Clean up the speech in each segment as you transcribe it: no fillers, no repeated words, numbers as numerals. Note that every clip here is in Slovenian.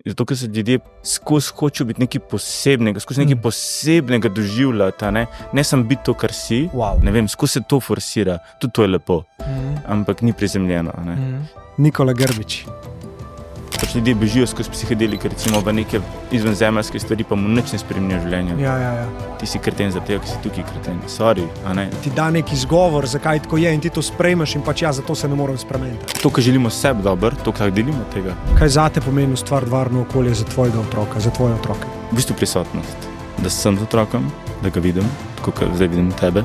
zato ker se ljudje skozi hočejo biti nekaj posebnega, skozi nekaj posebnega doživljati, ne samo biti to, kar si, ne vem, skozi se to forsira, tudi to je lepo, ampak ni prizemljeno. Nikola Grbić. Pač ljudje bežijo skozi psihedelike, recimo v neke izvenzemeljske stvari, pa mu nič ne spremenijo v življenju. Ja. Ti si kreten za tega, ker si tukaj kreten. Sorry, Ti da neki izgovor, zakaj tako je in ti to sprejmeš in pač zato se ne morem spremeniti. To, kar želimo sebi dobro, to, kar delimo tega. Kaj zate pomeni ustvariti varno okolje za tvojega otroka, za tvoje otroke? V bistvu prisotnost. Da sem z otrokom, da ga vidim, tako kot zdaj vidim tebe,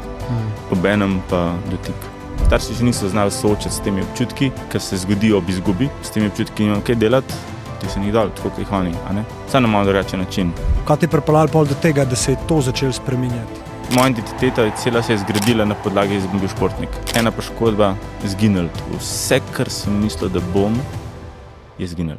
obenem pa dotik. Starši še niso znali soočati s temi občutki, ki se zgodijo ob izgubi, s temi občutki nimam kaj delati, ti se njih dal, tako kot jih oni, Samo na malo drugačen način. Kaj te je pripeljalo pol do tega, da se je to začelo spreminjati? Moja identiteta cela se je zgradila na podlagi, da sem bil športnik. Ena poškodba, zginil. Vse, kar sem mislil, da bom, je zginil.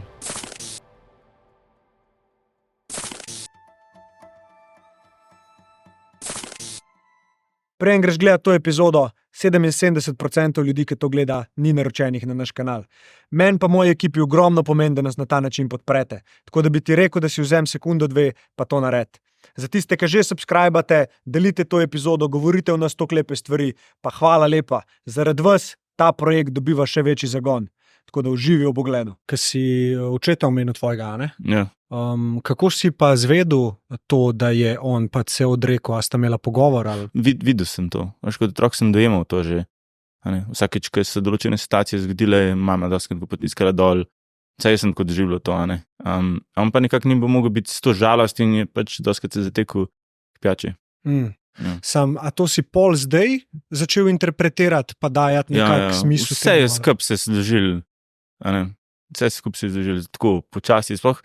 Preden greš gledati to epizodo, 77% ljudi, ki to gleda, ni naročenih na naš kanal. Meni pa moji ekipi ogromno pomeni, da nas na ta način podprete. Tako da bi ti rekel, da si vzem sekundo, dve, pa to naredi. Za tiste, ki že subscribate, delite to epizodo, govorite o nas toliko lepe stvari, pa hvala lepa. Zaradi vas ta projekt dobiva še večji zagon. Tako da uživi v pogledu. Ker si očeta omenil tvojega, ne? Ja. Kako si pa zvedel to, da je on pa se odrekel, a sta imela pogovor? Ali? Videl sem to. Kot otrok sem dojemal to že. Vsakeč, ko so določene situacije zgodile, je mama doskrat potiskala dol. Vse jaz sem tako doživljal to. On pa nekako ni bo mogel biti s to žalost in je pač doskrat se zatekel k pijači. Ja. A to si pol zdaj začel interpretirati, pa dajati nekak smisel? Vse je skup se zložil. Vse skup se zložil tako počasi. Sploh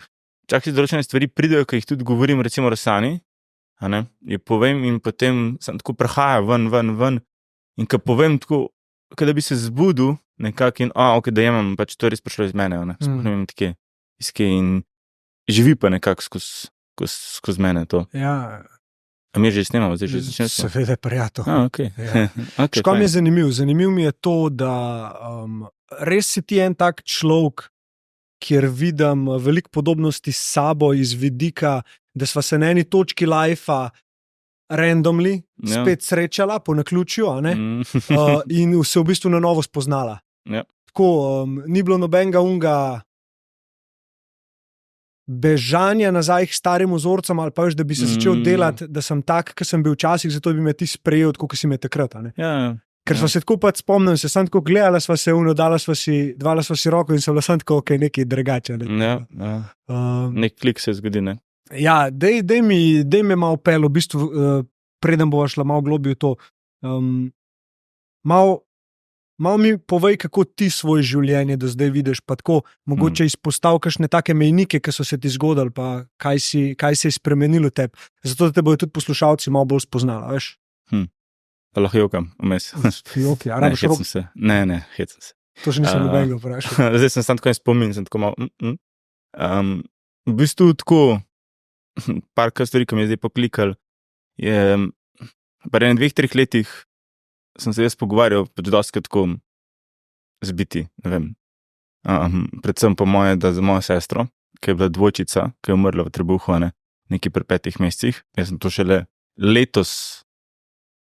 včasih določene stvari pridejo, ki jih tudi govorim, recimo Rosani, je povem in potem sem tako prehaja ven in ko povem tako, da bi se zbudil nekako in ok, da imam, pač to je res prišlo iz mene, sploh ne vem take iske in živi pa nekako skozi mene to. Ja. A mi že snemamo, zdaj že začnemo? Seveda, prijatno. Okay. Ja. Okay, Škoda mi je zanimiv. Zanimiv mi je to, da res si ti en tak človek, kjer vidim veliko podobnosti s sabo iz vidika, da sva se na eni točki lifea randomly spet srečala po naključju, in se v bistvu na novo spoznala. Ja. Tako, ni bilo nobenega unga bežanja nazaj k starim vzorcem ali pa veš, da bi se začel delati, da sem tak, ki sem bil včasih, zato bi me ti sprejel, tako kot si me takrat. Ja. Ker sva se tako pač spomnim, se sem tako gledala, sva se dvala sva si roko in sem bila sem tako, nekaj drugače. Ja. Nek klik se zgodi, ne? Ja, dej me malo pel, v bistvu, preden bova šla malo globje v to. Malo mi povej, kako ti svoje življenje do zdaj vidiš, pa tako mogoče izpostav kakšne take mejnike, ki so se ti zgodili, pa kaj se je spremenilo tebi. Zato, da te bojo tudi poslušalci malo bolj spoznala, veš? Pa lahko jokam, vmes. Joki, a Ne, hecam se. Ne, hecam se. To še nisem nobenega vprašal. Zdaj sem tako en spomin, sem tako malo. V bistvu tako, par stvari, ki mi je zdaj poklikal, je pri 2-3 letih sem se jaz pogovarjal pač dosti tako zbiti, ne vem. Predvsem po moje, da za mojo sestro, ki je bila dvojčica, ki je umrla v trebuhu, nekaj pri 5 mesecih. Jaz sem to šele letos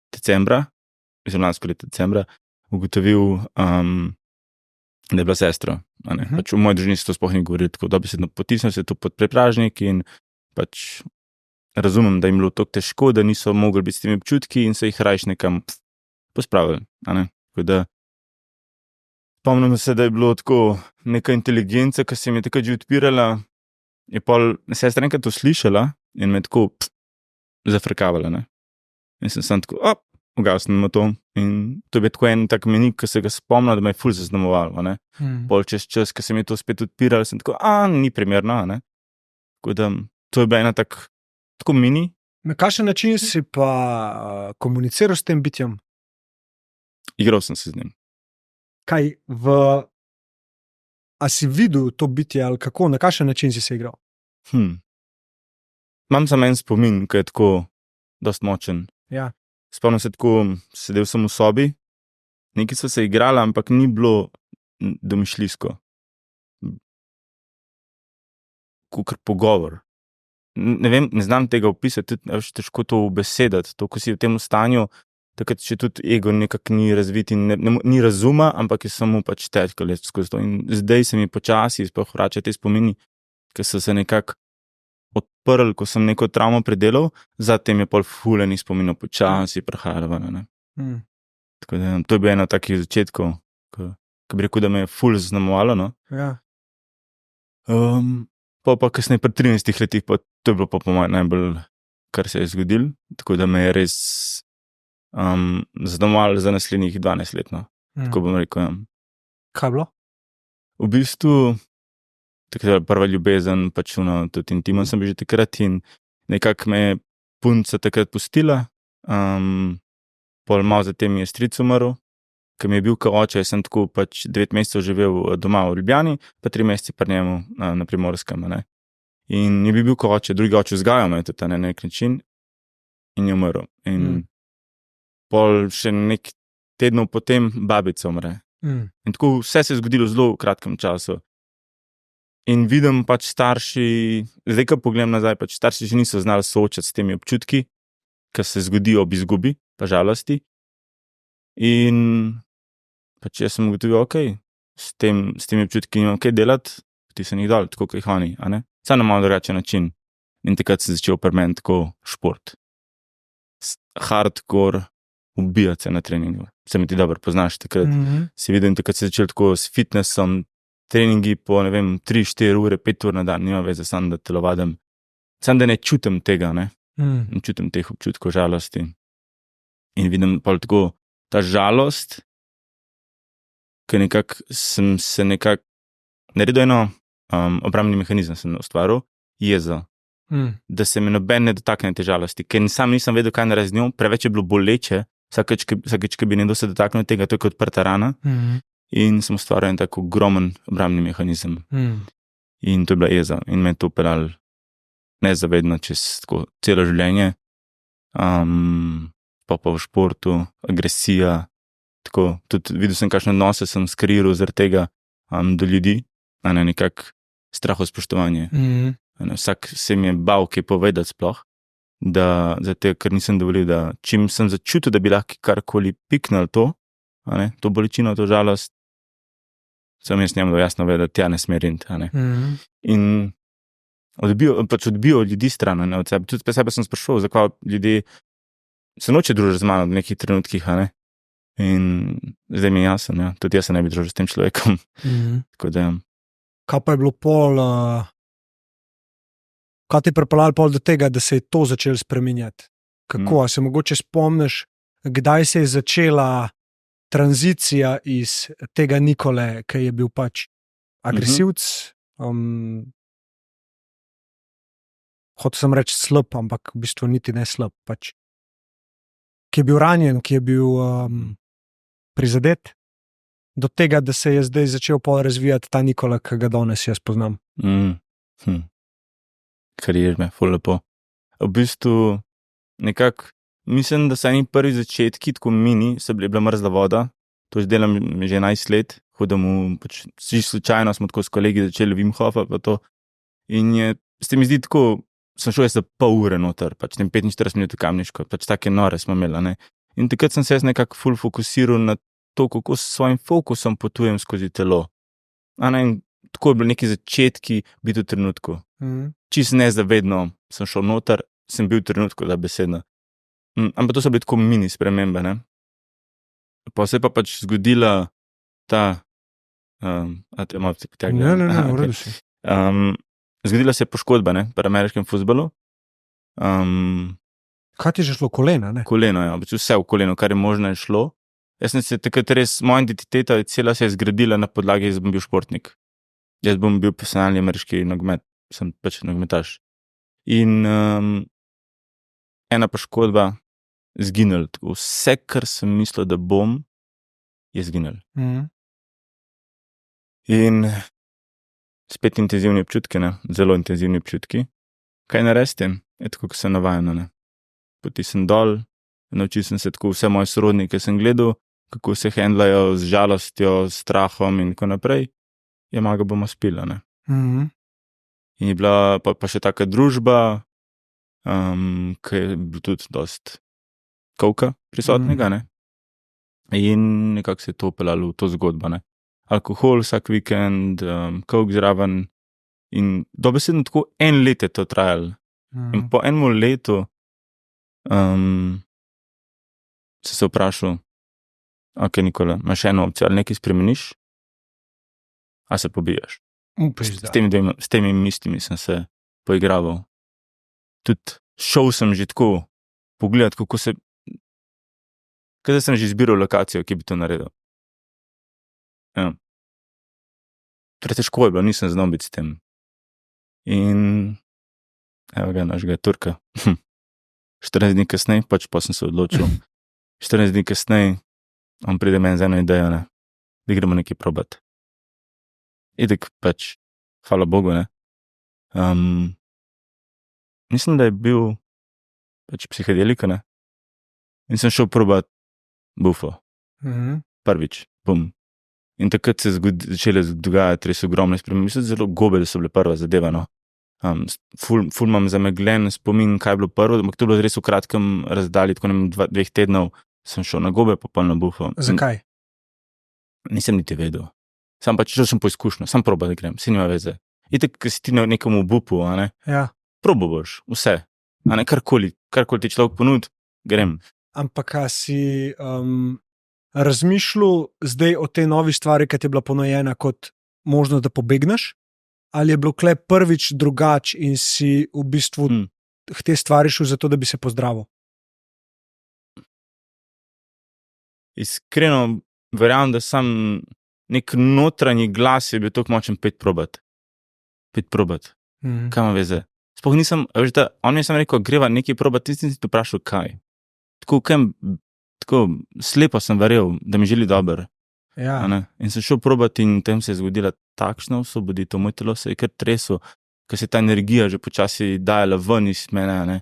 decembra, lansko leto decembra, ugotovil, da je bila sestra. Pač v moji družini se to sploh ni govorilo tako dobesedno. Potisnil se to pod prepražnik in pač razumem, da jim bilo tako težko, da niso mogli biti s temi občutki in so jih rajš nekam pospravili. Tako da spomnim se, da je bilo tako neka inteligenca, ki se mi je tako že odpirala, je pol sestra enkrat to slišala in me tako zafrkavala. In sem tako, ugasnemo to. In to je bil tako en tak menik, ki se ga spomnil, da me je ful zaznamoval. Pol čez čas, ko se mi je to spet odpiralo, sem tako, ni primerno. Tako da to je bila ena tako mini. Na kakšen način si pa komuniciral s tem bitjem? Igral sem se z njim. Kaj a si videl to bitje ali kako, na kakšen način si se igral? Imam samo en spomin, ki je tako dost močen. Ja. Spomnim se tako, sedel sem v sobi, nekaj so se igrala, ampak ni bilo domišljijsko. kakor pogovor. Ne vem, ne znam tega opisati, tudi težko to ubesedati, to, ko si v tem stanju, takrat še tudi ego nekako ni razvit in ni razuma, ampak je samo pač težko let skozi to. In zdaj se mi počasi sploh vrača te spomini, ki so se nekako odprli, ko sem neko travmo predelal, zatem je pol fuleni spominov počasi prihajalo ven. Tako da to je bil eno takih začetkov, ki bi rekel, da me je ful zaznamovalo, no. Ja. Pa kasneje pri 13 letih, pa to je bilo pa po mojem najbolj, kar se je zgodilo, tako da me je res zaznamovalo za naslednjih 12 let, no. Tako bom rekel, ja. Kaj je bilo? V bistvu, tako da prva ljubezen, pač tudi intimen sem bil že takrat in nekako me je punca takrat pustila, pol malo zatem je stric umrl, ki mi je bil kao oče, jaz sem tako pač 9 mesecev živel doma v Ljubljani, pa 3 mesece pri njemu na Primorskem, ne. In je bil kao oče, drugi oče vzgajal me tudi na nek način in je umrl. In pol še nek tednov potem babica umre. In tako vse se je zgodilo v zelo kratkem času. In vidim pač starši, zdaj, ko pogledam nazaj, pač starši že niso znali soočati s temi občutki, ki se zgodijo ob izgubi, pa žalosti. In pač jaz sem ugotovil, s temi občutki nimam kaj delati, ti se njih dol, tako kot jih oni, a ne? Samo na malo drugačen način. In takrat se začel pri meni tako šport. Hardcore, ubijati se na treningu. Se mi ti dobro poznaš takrat. Si videl, in takrat se začel tako s fitnessom, treningi po, ne vem, 3-4 ure, 5 ur na dan, nima veze, samo da telovadim. Samo da ne čutim tega, ne? Ne čutim teh občutkov žalosti. In vidim pa tako ta žalost, ki nekako sem se nekako naredil eno obrambni mehanizem sem ustvaril, jezo. Da se me noben ne dotakne te žalosti, ker sam nisem vedel, kaj narediti z njo, preveč je bilo boleče, vsakeč, ki bi nekdo se dotaknil tega, to je kot odprta rana, in sem ustvaril en tako ogromen obrambni mehanizem. In to je bila jeza in me je to peljalo nezavedno čez tako celo življenje, pa v športu, agresija, tako, tudi videl sem, kakšne odnose sem skreiral zaradi tega do ljudi, a ne nekak strahospoštovanje. Vsak se mi je bal kaj povedati sploh, zato, ker nisem dovolil, da čim sem začutil, da bi lahko karkoli piknil to, a ne, to bolečino, to žalost, sem jaz njemu jasno vedel, da tja ne sme riniti, a ne. In odbijo ljudi stran, ne, od sebe. Tudi pa sebe sem sprašal, zakaj ljudje se noče družiti z mano v nekih trenutkih, a ne. In zdaj mi je jasno, ja. Tudi jaz se ne bi družil s tem človekom. Tako da. Kaj pa je bilo pol, kaj ti je pripeljalo pol do tega, da se je to začelo spreminjati? Kako, a se mogoče spomniš, kdaj se je začela tranzicija iz tega Nikole, ki je bil pač agresivc, hotel sem reči slab, ampak v bistvu niti ne slab, pač, ki je bil ranjen, ki je bil prizadet, do tega, da se je zdaj začel pol razvijati ta Nikola, ki ga danes jaz poznam. Karier me, ful lepo. V bistvu nekako mislim, da so eni prvi začetki, tako mini, bila mrzla voda, to že delam že 11 let, hodam pač slučajno smo tako s kolegi začeli Wim Hofa pa to, in se mi zdi tako, sem šel jaz za pol ure noter, pač tem 45 minut v Kamniško, pač take nore smo imeli, ne. In takrat sem se jaz nekako ful fokusiral na to, kako s svojim fokusom potujem skozi telo. A ne, in tako je bilo neki začetki biti v trenutku. Čisto nezavedno sem šel noter, sem bil v trenutku, da besedno. Ampak to so bile tako mini spremembe, ne. Pa se je pa pač zgodila ta, a te malo se potegne. Ne, v redu si. Zgodila se je poškodba, ne, pri ameriškem fuzbalu. Kaj ti je že šlo, kolena, ne? Koleno, ja, pač vse v koleno, kar je možno je šlo. Jaz sem se takrat res, moja identiteta cela se je zgradila na podlagi, jaz bom bil športnik. Jaz bom bil profesionalni ameriški nogomet, sem pač nogometaš. In ena poškodba, zginil. Vse, kar sem mislil, da bom, je zginil. In spet intenzivni občutki, ne, zelo intenzivni občutki. Kaj narediti s tem? Je tako, ko sem navajen, ne. Poti sem dol, naučil sem se tako vse moje sorodnike, sem gledal, kako se handlajo z žalostjo, s strahom in tako naprej. Ja, malo bomo spili, ne. In je bila pa še taka družba, ki je bil tudi dost kovka prisotnega, ne. In nekako se je to peljalo v to zgodbo, ne. Alkohol vsak vikend, kovk zraven in dobesedno tako 1 let je to trajalo. In po 1 letu sem se vprašal, ok, Nikola, imaš eno opcijo, ali nekaj spremeniš, a se pobiješ. S temi mislimi sem se poigraval. Tudi šel sem že tako pogledat, kako se, kaj sem že izbiral lokacijo, ki bi to naredil. Ja. Pretežko je bilo, nisem znal biti s tem. In evo ga, našega Turka. 14 dni kasneje, pa sem se odločil. 14 dni kasneje, on pride meni z eno idejo, ne, da gremo nekaj probat. Idek hvala Bogu, ne. Mislim, da je bil psihedelika, ne. In sem šel probat bufo. Prvič, bum. In takrat se začele dogajati res ogromne spremembe. Mislim, zelo gobe, da so bile prva zadeva, no. Ful imam zamegljen spomin, kaj je bilo prvo, ampak to je bilo res v kratkem razdalji, tako 2 tednov sem šel na gobe, pa na bufo. Zakaj? Nisem niti vedel. Sam šel sem po izkušnjo, sam probat, da grem, saj nima veze. Itak, ko si ti na nekomu bupu, a ne, Ja. probo boš, vse. A ne, karkoli ti človek ponudi, grem. Ampak a si razmišljal zdaj o tej novi stvari, ki ti je bila ponujena kot možnost, da pobegneš? Ali je bilo kle prvič drugač in si v bistvu te stvari šel zato, da bi se pozdravil? Iskreno verjamem, da sam nek notranji glas je bil toliko močen, pet probat. Kaj ima veze? Sploh nisem, veš, da on mi je sam rekel, greva nekaj probat, nisem si vprašal, kaj. Tako slepo sem verjel, da mi želi dobro. Ja. In sem šel probat in tem se je zgodila takšna osvoboditev, moj telo se je kar tresel, ker se ta energija že počasi dajala ven iz mene, ne.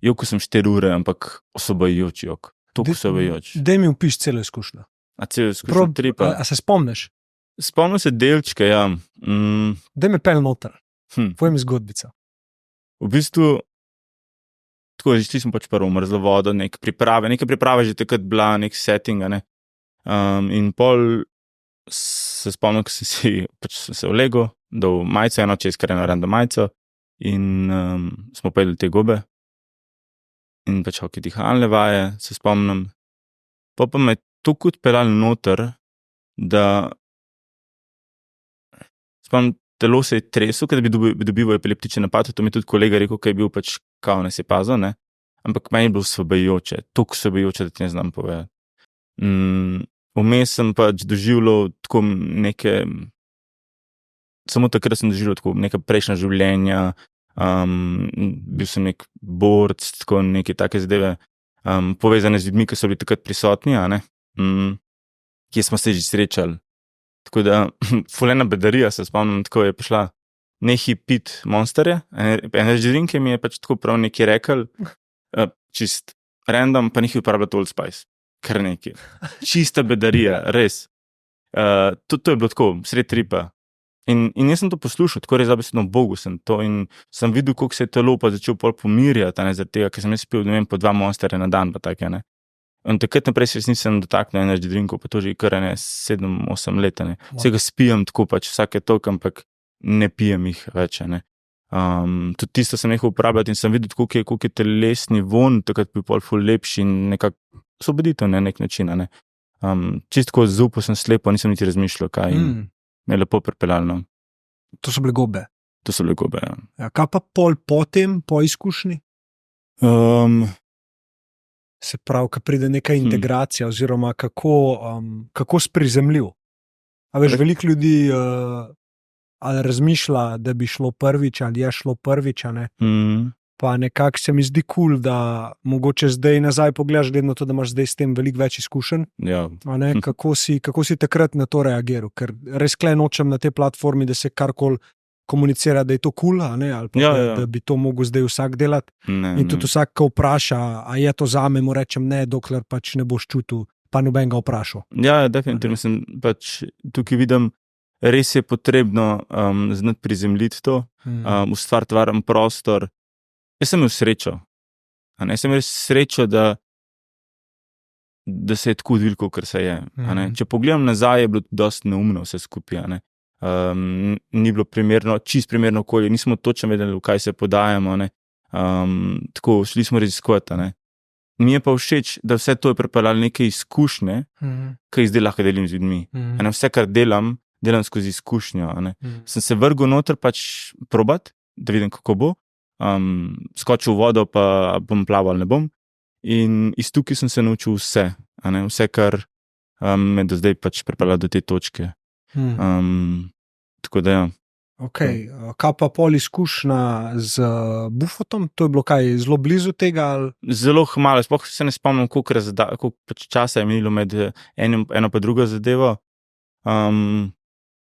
Jok, ko sem 4 ure, ampak osvobojujoč jok. Toliko osvobojujoč. Daj mi opiš celo izkušnjo. A celo izkušnjo 3 pa. A se spomniš? Spomnim se delčke, ja. Daj me pel noter. Povej mi zgodbico. V bistvu, tako, že smo prvo mrzlo vodo, neke priprave že takrat bila, nek setting, ne. In pol se spomnim, ko sem se vlegel, dal majico, eno čez kar eno random majico in smo pojedli te gobe in ok, dihalne vaje, se spomnim. Pa me je toliko odpeljalo noter, da spomnim, telo se je treslo, da bi dobival epileptični napad, to mi je tudi kolega rekel, kaj je bil kao ne se pazil, ne. Ampak meni je bilo osvobojujoče, toliko osvobojujoče, da ti ne znam povedati. Vmes sem doživljal tako neke, samo takrat sem doživljal tako neka prejšnja življenja, bil sem nek borc, tako neke take zadeve, povezane z ljudmi, ki so bili takrat prisotni, a ne, kje smo se že srečali. Tako da, fulena bedarija, se spomnim, tako je prišla, nehi pit Monsterje, energy drink mi je tako prav nekaj rekel, čist random, pa nehi uporabljati Old Spice. Kar nekaj. Čista bedarija, res. To je bilo tako, sred tripa. In jaz sem to poslušal, tako res zabesedno Bogu sem to in sem videl, kako se je telo pa začel pol pomirjati, ne, zaradi tega, ker sem jaz pil, ne vem, po 2 Monsterje na dan, pa take, ne. In takrat naprej se nisem dotaknil energy drinkov, pa to že kar 7-8 let, ne. Vsega spijem tako vsake toliko, ampak ne pijem jih več, ne. Tudi tisto sem nehal uporabljati in sem videl, koliko je telesni von, takrat bil pol ful lepši in nekako osvoboditev na nek način, ne. Čistko z upo sem slepo, nisem niti razmišljal, kaj in me je lepo pripeljalo. To so bile gobe. Ja. Ja, kaj pa pol potem, po izkušnji? Se pravi, ko pride neka integracija oziroma kako sprizemljiv. A veš, veliko ljudi ali razmišlja, da bi šlo prvič ali je šlo prvič, a ne? Pa nekako se mi zdi cool, da mogoče zdaj nazaj pogledaš, glede na to, da imaš zdaj s tem veliko več izkušenj. Ja. A ne? Kako si takrat na to reagiral? Ker res kle nočem na tej platformi, da se karkoli komunicira, da je to cool, a ne? Ali pa da bi to mogel zdaj vsak delati. In tudi vsak, ko vpraša, a je to zame, mu rečem ne, dokler ne boš čutil, pa noben ga vprašal. Ja, definitivno sem tukaj vidim, res je potrebno znati prizemljiti to, ustvariti varen prostor. Jaz sem imel srečo. Jaz sem imel srečo, da se je tako odvilo, kar se je. Če pogledam nazaj, je bilo dosti neumno vse skupaj. Ni bilo čist primerno okolje, nismo točno vedeli, v kaj se podajamo. Tako, šli smo raziskovati. Mi je pa všeč, da vse to je pripeljalo neke izkušnje, ki jih zdaj lahko delim z ljudmi. Vse, kar delam skozi izkušnjo. Sem se vrgel noter pač probat, da vidim, kako bo. Skočil v vodo, pa bom plaval ali ne bom. In iz tukaj sem se naučil vse. Vse, kar me do zdaj pač pripeljalo do te točke. Tako da ja. Okay. Kaj pa pol izkušnja z Bufotom? To je bilo kaj zelo blizu tega? Ali? Zelo malo, sploh se ne spomnim, koliko pač časa je minilo med eno pa drugo zadevo.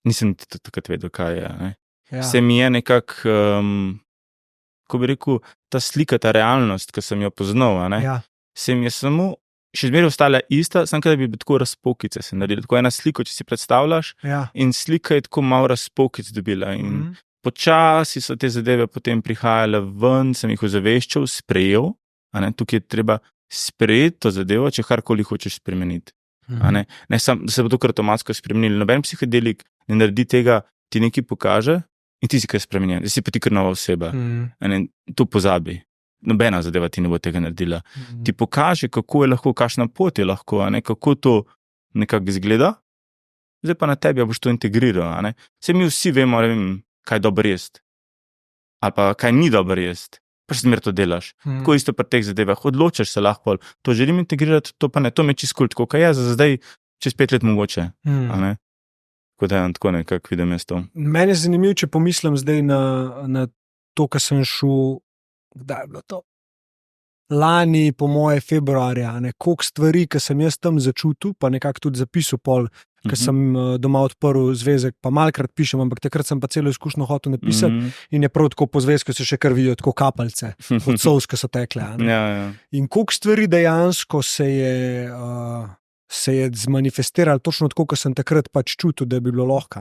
Nisem takrat vedel, kaj je. Ja. Se mi je nekako, ko bi rekel, ta slika, ta realnost, ki sem jo poznal, Ja. se mi je samo še zmeraj ostala ista, samo da bi tako razpokice se naredili. Tako ena slika, če si predstavljaš, Ja. in slika je tako malo razpokic dobila. In počasi so te zadeve potem prihajale ven, sem jih ozaveščal, sprejel. Tukaj je treba sprejeti to zadevo, če karkoli hočeš spremeniti. Ne samo, da se bo to kar avtomatsko spremenilo. Noben psihodelik ne naredi tega, ti nekaj pokaže in ti si kaj spremenjen. Zdaj si pa ti kar nova oseba. To pozabi. Nobena zadeva ti ne bo tega naredila. Ti pokaže, kako je lahko, kakšna pot je lahko, kako to nekako izgleda. Zdaj pa na tebi boš to integriral. Saj mi vsi vemo, kaj je dobro jesti. Ali pa kaj ni dobro jesti. Pa še zmer to delaš. Tako isto pri teh zadevah. Odločaš se lahko, to želim integrirati, to pa ne. To me čisto tako, kaj je za zdaj, čez 5 let mogoče. Tako da tako nekako vidim jaz to. Meni je zanimivo, če pomislim zdaj na to, kar sem šel, kdaj je bilo to? Lani, po moje februarja, koliko stvari, ki sem jaz tam začutil, pa nekako tudi zapisal pol, ker sem doma odprl zvezek, pa malkrat pišem, ampak takrat sem pa celo izkušnjo hotel napisati in je prav tako po zvezku se še kar vidijo tako kapalce, od solz, ki so tekle. Ja. In koliko stvari dejansko se je zmanifestiralo, točno tako, kot sem takrat pač čutil, da bi bilo lahko.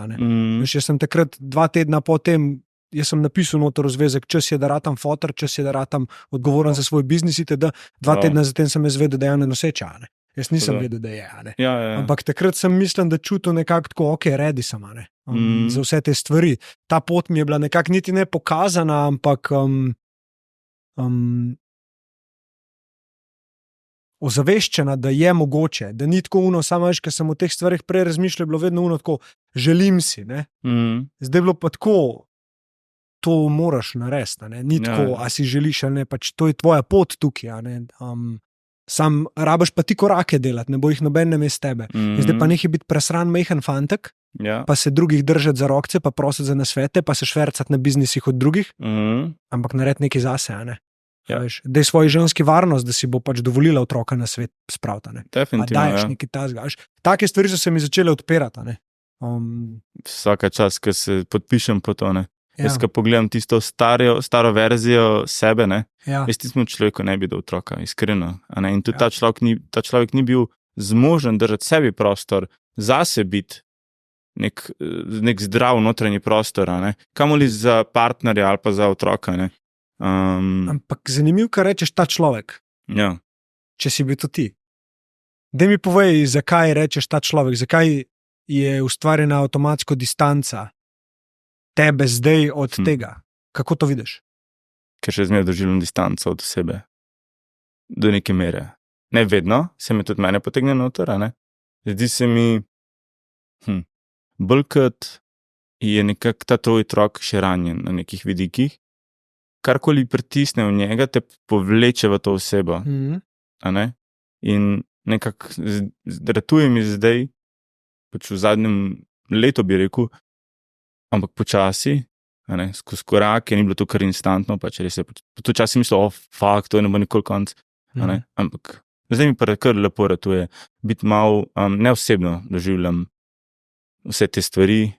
Jaz sem takrat 2 tedna potem, jaz sem napisal noter v zvezek, čas je, da ratam fotor, čas je, da ratam odgovoren za svoj biznis, da 2 tedna zatem sem jaz vedel, da je noseča. Jaz nisem vedel, da je. Ja. Ampak takrat sem mislim, da čutil nekako tako, ok, redi sem, za vse te stvari. Ta pot mi je bila nekako niti ne pokazana, ampak ozaveščena, da je mogoče, da ni tako uno, samo veš, ker sem o teh stvarih prej razmišljal, bilo vedno uno tako, želim si. Zdaj je bilo pa tako, to moraš narediti, ni tako, a si želiš ali ne, pač to je tvoja pot tukaj. Sam rabaš pa ti korake delati, ne bo jih noben namesto tebe. Zdaj pa nekaj biti presran majhen fantek, pa se drugih držati za rokce, pa prositi za nasvete, pa se švercati na biznisih od drugih, ampak naredi nekaj zase. Da je svoji ženski varnost, da si bo pač dovolila otroka na svet spraviti. Definitivno. Daješ nekaj tazga. Take stvari so se mi začele odpirati. Vsaka čas, ko se podpišem po to, jaz, ko pogledam tisto staro verzijo sebe, jaz tistim človeku ne bi dal otroka, iskreno. In tudi ta človek ni bil zmožen držati sebi prostor, zase biti nek zdrav notranji prostor, kamoli za partnerja ali pa za otroka. Ampak zanimivo, kar rečeš ta človek. Ja. Če si bil to ti. Daj mi povej, zakaj rečeš ta človek, zakaj je ustvarjena avtomatsko distanca tebe zdaj od tega. Kako to vidiš? Ker še zmeraj doživljam distanco od sebe. Do neke mere. Ne vedno, se mi tudi mene potegne noter, Zdi se mi, bolj kot je nekako ta tvoj otrok še ranjen na nekih vidikih, karkoli pritisne v njega, te povleče v to osebo. In nekako ratuje mi zdaj, pač v zadnjem letu bi rekel, ampak počasi, skozi korake, ni bilo to kar instantno, pač res je, to časi mislil, to ne bo nikoli konc. Ampak zdaj mi pa kar lepo ratuje, biti malo neosebno doživljam vse te stvari,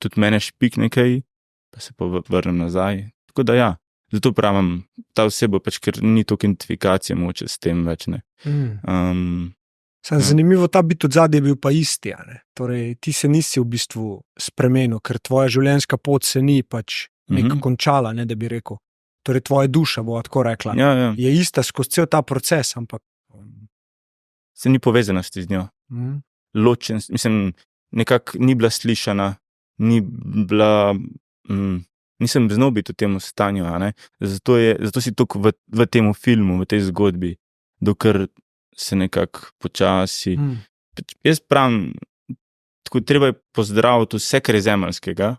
tudi mene špik nekaj, pa se pa vrnem nazaj. Tako da ja, zato pravim, ta oseba pač, ker ni toliko identifikacije moče s tem več. Zanimivo, ta bit od zadaj je bil pa isti. Torej, ti se nisi v bistvu spremenil, ker tvoja življenjska pot se ni pač nekako končala, ne, da bi rekel. Torej, tvoja duša bo tako rekla. Ja. Je ista skozi cel ta proces, ampak Se ni povezana s z njo. Ločen, mislim, nekako ni bila slišana, ni bila, nisem znal biti v tem stanju, a ne. Zato si tako v tem filmu, v tej zgodbi, dokler se nekako počasi. Jaz pravim, tako treba je pozdraviti vse, kar je zemeljskega,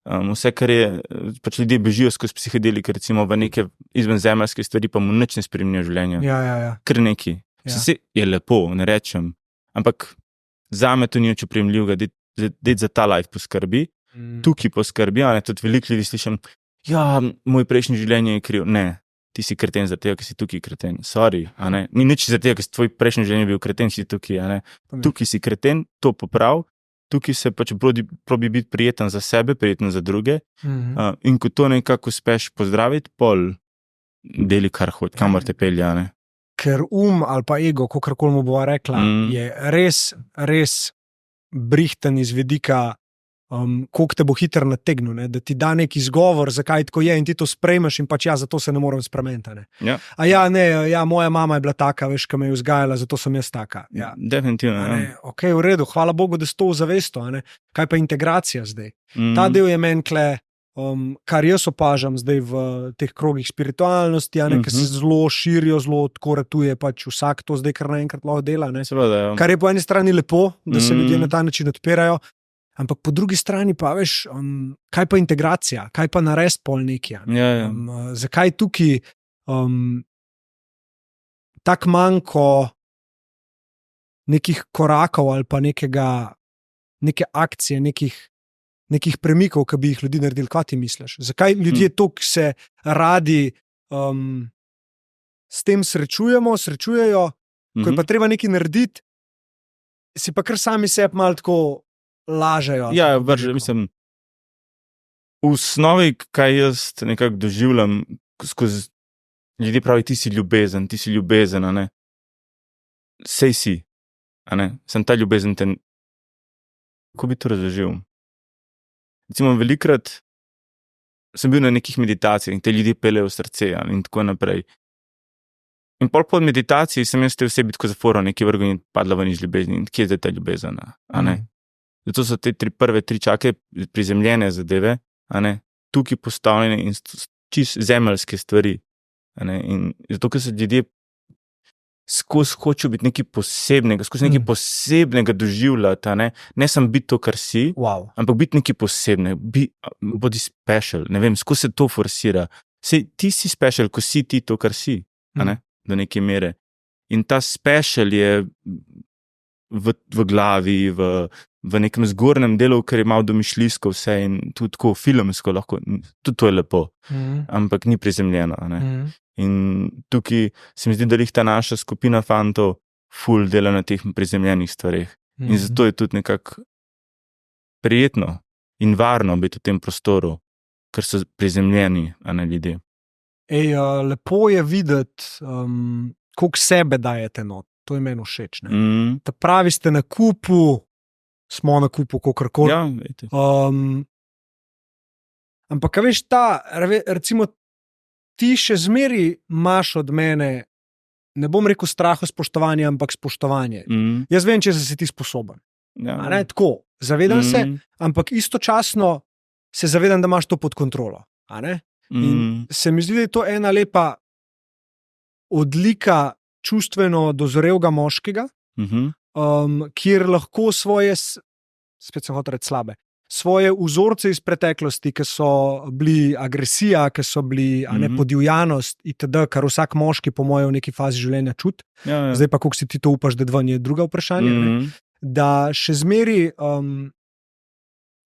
vse, kar je, pač ljudje bežijo skozi psihedelike, recimo v neke izvenzemeljske stvari, pa mu nič ne spremenijo življenja. Ja. Kar neki. Vse je lepo, ne rečem, ampak zame to ni nič oprijemljivega, da za ta life poskrbi, tukaj poskrbi, a ne, tudi veliko ljudi slišim, ja, moj prejšnji življenje je kriv. Ne, ti si kreten zato, ker si tukaj kreten. Sorry, a ne, ni nič zato, ker si tvoj prejšnji življenje bil kreten, si tukaj, a ne. Tukaj si kreten, to poprav, tukaj se pač probi biti prijeten za sebe, prijeten za druge, in ko to nekako uspeš pozdraviti, pol deli kar hoď, kamor te pelje, a ne. Ker ali pa ego, kakorkoli mu bova rekla, je res brihten iz vidika, koliko te bo hitro nategnil, ne? Da ti da neki izgovor, zakaj tako je in ti to sprejmeš in pač zato se ne morem spremeniti. Ne? Ja. Moja mama je bila taka, veš, ki me je vzgajala, zato sem jaz taka. Ja. Definitivno, ja. Ok, v redu, hvala Bogu, da si to zavesto, kaj pa integracija zdaj. Ta del je meni tle, kar jaz opažam zdaj v teh krogih spiritualnosti, ki se zelo širijo, zelo tako ratuje, pač vsak to zdaj kar naenkrat lahko dela. Seveda, ja. Kar je po eni strani lepo, da se ljudje na ta način odpirajo, ampak po drugi strani pa veš, kaj pa integracija, kaj pa narediti pol neki. Ja. Zakaj tukaj tak manjko nekih korakov ali pa neke akcije, nekih premikov, ki bi jih ljudi naredili, kaj ti misliš? Zakaj ljudje toliko se radi s tem srečujejo, ko je pa treba nekaj narediti, si pa kar sami sebi malo tako lažejo. Ja, mislim, v osnovi, kaj jaz nekako doživljam skozi ljudje pravi, ti si ljubezen, a ne? Sej si, a ne? Sem ta ljubezen kako bi to razložil? Recimo, velikrat sem bil na nekih meditacijah in te ljudi peljejo v srce in tako naprej. In pol po meditaciji sem jaz te osebi tako zaforal neki vrgo in padla ven iz ljubezni. In kje je zdaj ta ljubezen, a ne? Zato so te prve tri čake prizemljene zadeve, a ne? Tukaj postavljene in čist zemeljske stvari, a ne? In zato, ker so ljudje skozi hočejo biti nekaj posebnega, skozi nekaj posebnega doživljati, ne samo biti to, kar si, ampak biti nekaj posebnega, bodi special, ne vem, skozi se to forsira. Sej, ti si special, ko si ti to, kar si, do neke mere. In ta special je v glavi, v nekem zgornjem delu, ker je malo domišljijsko vse in tudi tako filmsko lahko, tudi to je lepo, ampak ni prizemljeno, In tukaj se mi zdi, da ta naša skupina fantov ful dela na teh prizemljenih stvareh. In zato je tudi nekako prijetno in varno biti v tem prostoru, ker so prizemljeni, a ne ljudje. Lepo je videti, koliko sebe dajete not. To je meni všeč. Ta pravi ste na kupu, smo na kupu, kakorkoli. Ja, vete. Ampak, veš, recimo, ti še zmeri imaš od mene, ne bom rekel straho spoštovanje, ampak spoštovanje. Jaz vem, če si ti sposoben. Ja. Tako, zavedam se, ampak istočasno se zavedam, da imaš to pod kontrolo. In se mi zdi, da je to ena lepa odlika čustveno dozorelega moškega, kjer lahko svoje, spet sem hotel reči slabe, svoje vzorce iz preteklosti, ki so bili agresija, ki so bili podivjanost itd., kar vsak moški po mojem v neki fazi življenja čuti. Ja. Zdaj pa, koliko si ti to upaš, da dvan je druga vprašanje. Da še zmeri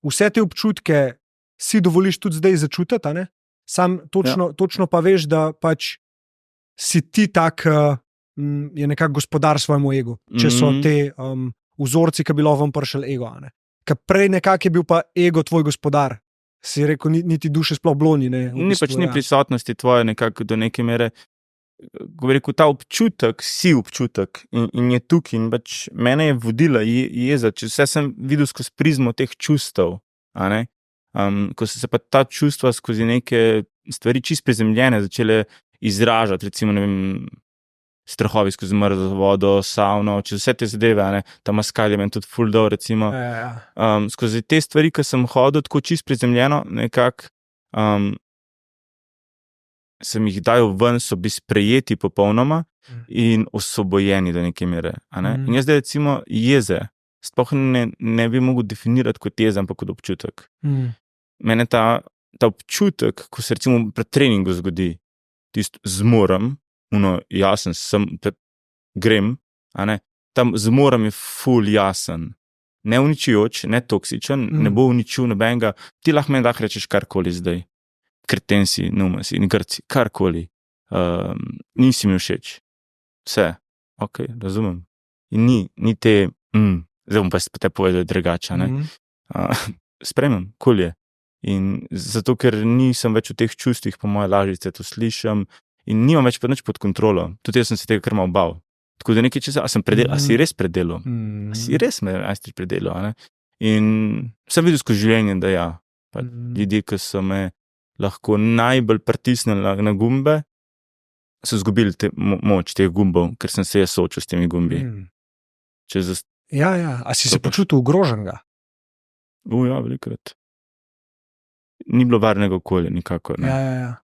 vse te občutke si dovoliš tudi zdaj začutiti, sam točno pa veš, da pač si ti tak, je nekako gospodar svojemu egu, če so te vzorci, ki bi lahko vam prišli ego, Ker prej nekako je bil pa ego tvoj gospodar. Si rekel, niti duše sploh bloni. Ni pač ni prisotnosti tvoje nekako do neke mere. ko bi rekel, ta občutek, si občutek in je tukaj in pač mene je vodila jeza, če vse sem videl skozi prizmo teh čustev, a ne, ko so se pa ta čustva skozi neke stvari čist prizemljene začele izražati, recimo, ne vem, strahovi skozi mrzlo vodo, savno, čez vse te zadeve, a ne, ta maskal je meni tudi ful dol, recimo, skozi te stvari, ki sem hodil tako čist prizemljeno, nekako, sem jih dajal ven, so bili sprejeti popolnoma in osvobojeni do neke mere. In jaz zdaj recimo jeze, sploh ne bi mogel definirati kot jeze, ampak kot občutek. Mene ta občutek, ko se recimo pred treningu zgodi, tisto zmoram, jasen sem, grem, tam zmoram je ful jasen, ne uničujoč, ne toksičen, ne bo uničil nobenega, ti lahko meni rečeš karkoli zdaj. Kretensi, numasi, grci, karkoli. Nisi mi všeč. Vse. Ok, razumem. In ni te, zdaj bom pa te povedal drugače, sprejmem, kul je. In zato, ker nisem več v teh čustvih, po moje lažjice to slišam in nimam več pa nič pod kontrolo. Tudi jaz sem se tega kar malo bal. Tako da nekaj časa, a si res predelal? A si res predelal, In sem videl skozi življenje, da ja, pa ljudje, ki so me lahko najbolj pritisnili na gumbe, so izgubili moč teh gumbov, ker sem se jaz soočil s temi gumbi. Ja, a si se počutil ogroženega? Ja, velikokrat. Ni bilo varnega okolja, nikakor. Ja.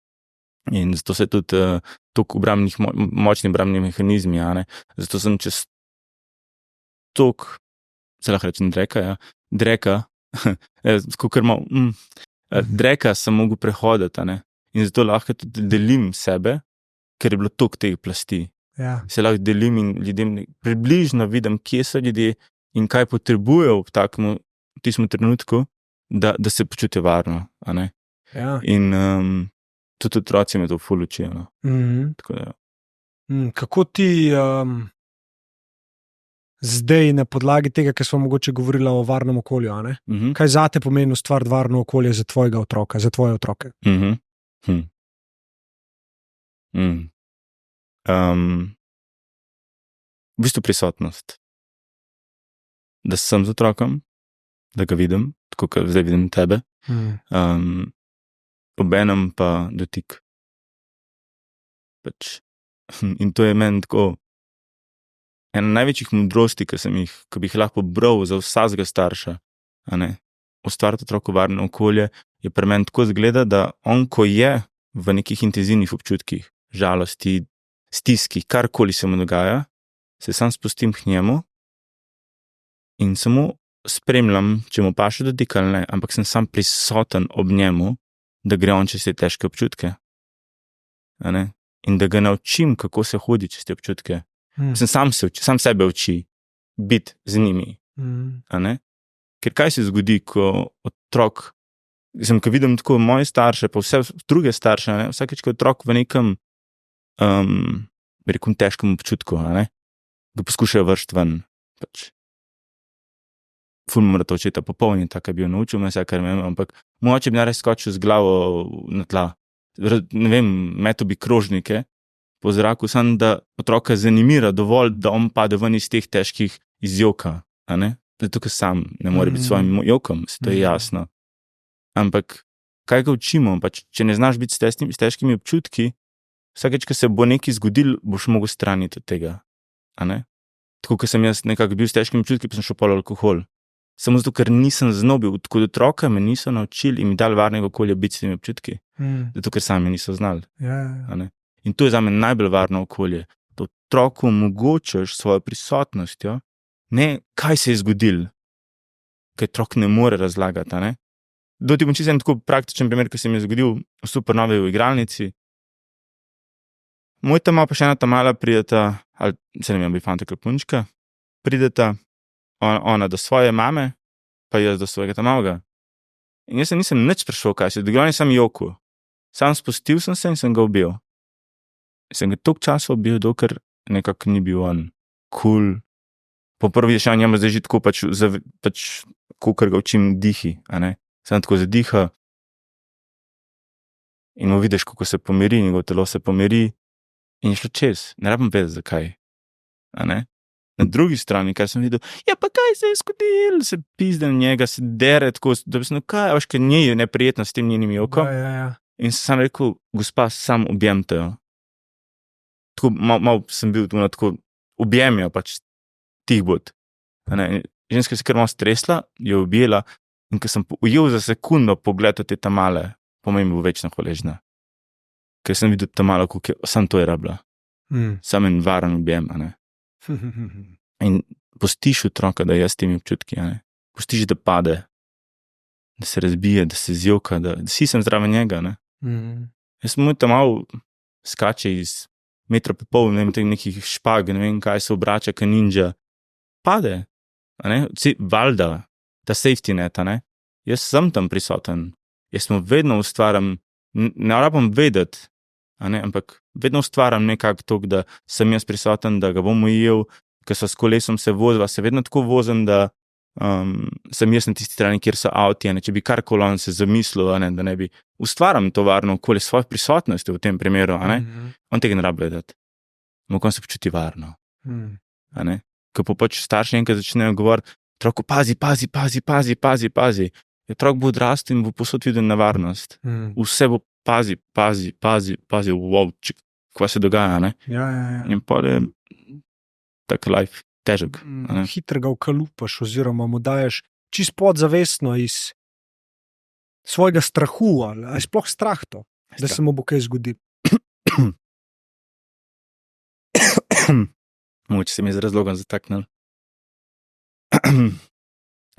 In zato se tudi toliko močni obrambni mehanizmi, zato sem čez toliko, se lahko rečem dreka, skokar malo, dreka sem mogel prehoditi, in zato lahko tudi delim sebe, ker je bilo toliko teh plasti. Ja. Se lahko delim in ljudem približno vidim, kje so ljudje in kaj potrebujejo v tistem trenutku, da se počutijo varno. Ja. In tudi otroci me to ful učijo. Tako da. Kako ti zdaj na podlagi tega, ker smo mogoče govorili o varnem okolju, kaj zate pomeni ustvariti varno okolje za tvojega otroka, za tvoje otroke? V bistvu prisotnost. Da sem z otrokom, da ga vidim, tako kot zdaj vidim tebe, obenem pa dotik. In to je meni tako ena največjih modrosti, ki bi jih lahko bral za vsakega starša. Ustvariti otroku varno okolje je pri meni tako zgleda, da on, ko je v nekih intenzivnih občutkih, žalosti, stiski, karkoli se mu dogaja, se sam spustim k njemu in samo spremljam, če mu paše dotik ali ne, ampak sem sam prisoten ob njemu, da gre on čez te težke občutke. In da ga naučim, kako se hodi čez te občutke. Sam sebe uči biti z njimi. Ker kaj se zgodi, ko otrok, ko vidim tako moje starše, pa vse druge starše, vsakeč, ko otrok v nekem težkem občutku, ga poskušajo vršiti ven. Ful mora to očeta popolni, tako je bil naučil me vse, kar imam, ampak mogoče bi narej skočil z glavo na tla. Ne vem, meto bi krožnike po zraku, samo da otroka zanimira dovolj, da on pade ven iz teh težkih iz joka. Zato, ker sam ne more biti svojim jokom, se to je jasno. Ampak kaj ga učimo? Če ne znaš biti s težkimi občutki, vsakeč, ko se bo nekaj zgodil, boš mogel straniti od tega. Tako, ko sem jaz nekako bil s težkimi občutki, pa sem šel pol alkohol. Samo zato, ker nisem znobil, kot otroka me niso naučili in mi dali varnega okolja biti s temi občutki. Zato, ker sami niso znali. In to je za me najbolj varno okolje. Da otroku omogočaš svojo prisotnostjo, ne kaj se je zgodil, ker otrok ne more razlagati. Ti bom čisto en tako praktičen primer, ki se mi je zgodil v Supernovi v igralnici. Moj ta pa še ena ta mala prideta, ali se ne vem, bi fantek ali punčka, prideta ona do svoje mame, pa jaz do svojega ta malega. In jaz se nisem nič sprašal, kaj se je dogajalo, sem joku. Sam spustil sem se in sem ga ubil. Sem ga toliko časa ubil, dokler nekako ni bil on cool. Po prvi še njemu zdaj že tako kakor ga učim dihi, Sem tako zadiha in mu vidiš, kako se pomiri, njegovo telo se pomiri In je šlo čez, ne rabim vedeti, zakaj. A ne? Na drugi strani, kar sem videl, ja, pa kaj se je zgodilo, se pizde na njega, se dere tako, da bi se, kaj, veš, ker njej je neprijetno s tem njenim jokom. Ja. In sem rekel, gospa, sam objemte jo. Tako, mal sem bil tako, objemijo pač tih bod. Ženska se kar malo stresla, jo objela, in ko sem ujel za sekundo pogled te tamale, po meni bo večno hvaležna. Ker sem videl tamalo, kako je, sam to je rabila. Sam en varen objem, a ne. In pustiš otroka, da je s temi občutki, a ne. Pustiš, da pade, da se razbije, da se zjoka, da si sem zraven njega, ne. Jaz sem mu tam malo skače iz metra pa pol, ne vem, nekih špag, ne vem, kaj se obrača, ka ninja. Pade, a ne, valjda, ta safety net, a ne. Jaz sem tam prisoten, jaz mu vedno ustvaram, ne rabim vedeti, a ne, ampak vedno ustvaram nekako to, da sem jaz prisoten, da ga bom ujel, ker so s kolesom se vozila, se vedno tako vozim, da sem jaz na tisti strani, kjer so avti, a ne, če bi karkoli on se zamislil, a ne, da ne bi ustvaram to varno okolje svoje prisotnosti v tem primeru, a ne, on tega ne rabi vedeti. Ampak on se počuti varno, a ne. Ko pa pač starši enkrat začnejo govoriti, otroku, pazi, otrok bo odrastel in bo posod videl nevarnost. Vse bo pazi, wow, kva se dogaja, ne? Ja. In pa je tak life težek. Hitrega ukalupaš oziroma mu daješ čist podzavestno iz svojega strahu, ali je sploh strah to, da se mu bo kaj zgodilo. Mogoče se mi z razlogom zataknil.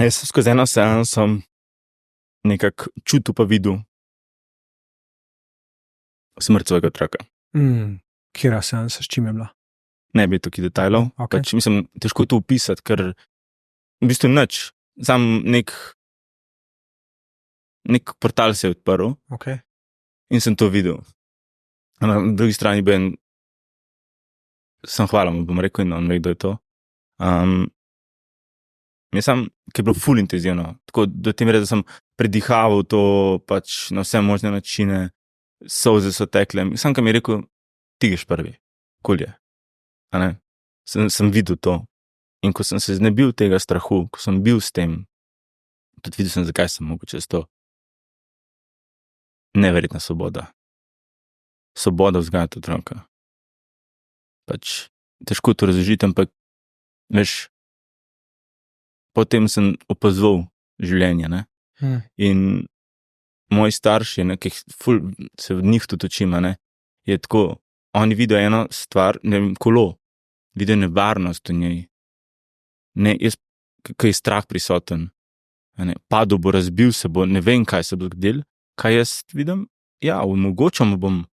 Jaz sem skozi eno seanso nekako čutil pa videl smrt svojega otroka. Kjera seansa, s čim je bila? Ne bi tukaj detajlov. Okay. Pač, mislim, težko to opisati, ker v bistvu nič. Sam nek portal se je odprl, okay. In sem to videl. Na drugi strani sem hvala mu, bom rekel, in on ve, kdo je to. Jaz sem, ki je bilo ful intenzivno, tako do tem reči, da sem predihaval to pač na vse možne načine, solze so tekle. Sam, ki mi je rekel, ti greš prvi, kul je. A ne? Sem videl to. In ko sem se znebil tega strahu, ko sem bil s tem, tudi videl sem, zakaj sem mogel čez to. Neverjetna svoboda. Svoboda vzgajati otroka. Pač težko to razložiti, ampak veš, potem sem opazoval življenje, ne? In moji starši, ne, ki ful se v njih tudi učim, ne, je tako, oni vidijo eno stvar, ne vem, kolo, vidijo nevarnost v njej. Ne, jaz, kaj je strah prisoten, ne, padel bo, razbil se bo, ne vem, kaj se bo zgodilo, kaj jaz vidim, ja, omogočam mu bom,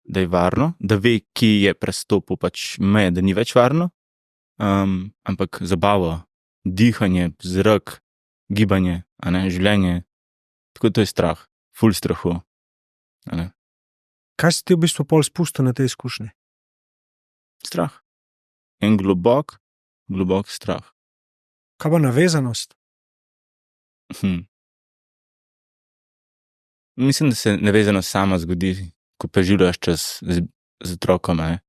da je varno, da ve, ki je prestopil pač meje, da ni več varno, ampak zabava, dihanje, zrak, gibanje, a ne, življenje, tako to je strah, ful strahu. A ne. Kaj si ti v bistvu pol spustil na te izkušnje? Strah. En globok strah. Kaj pa navezanost? Mislim, da se navezanost sama zgodi, ko preživljaš čas z otrokom, ne.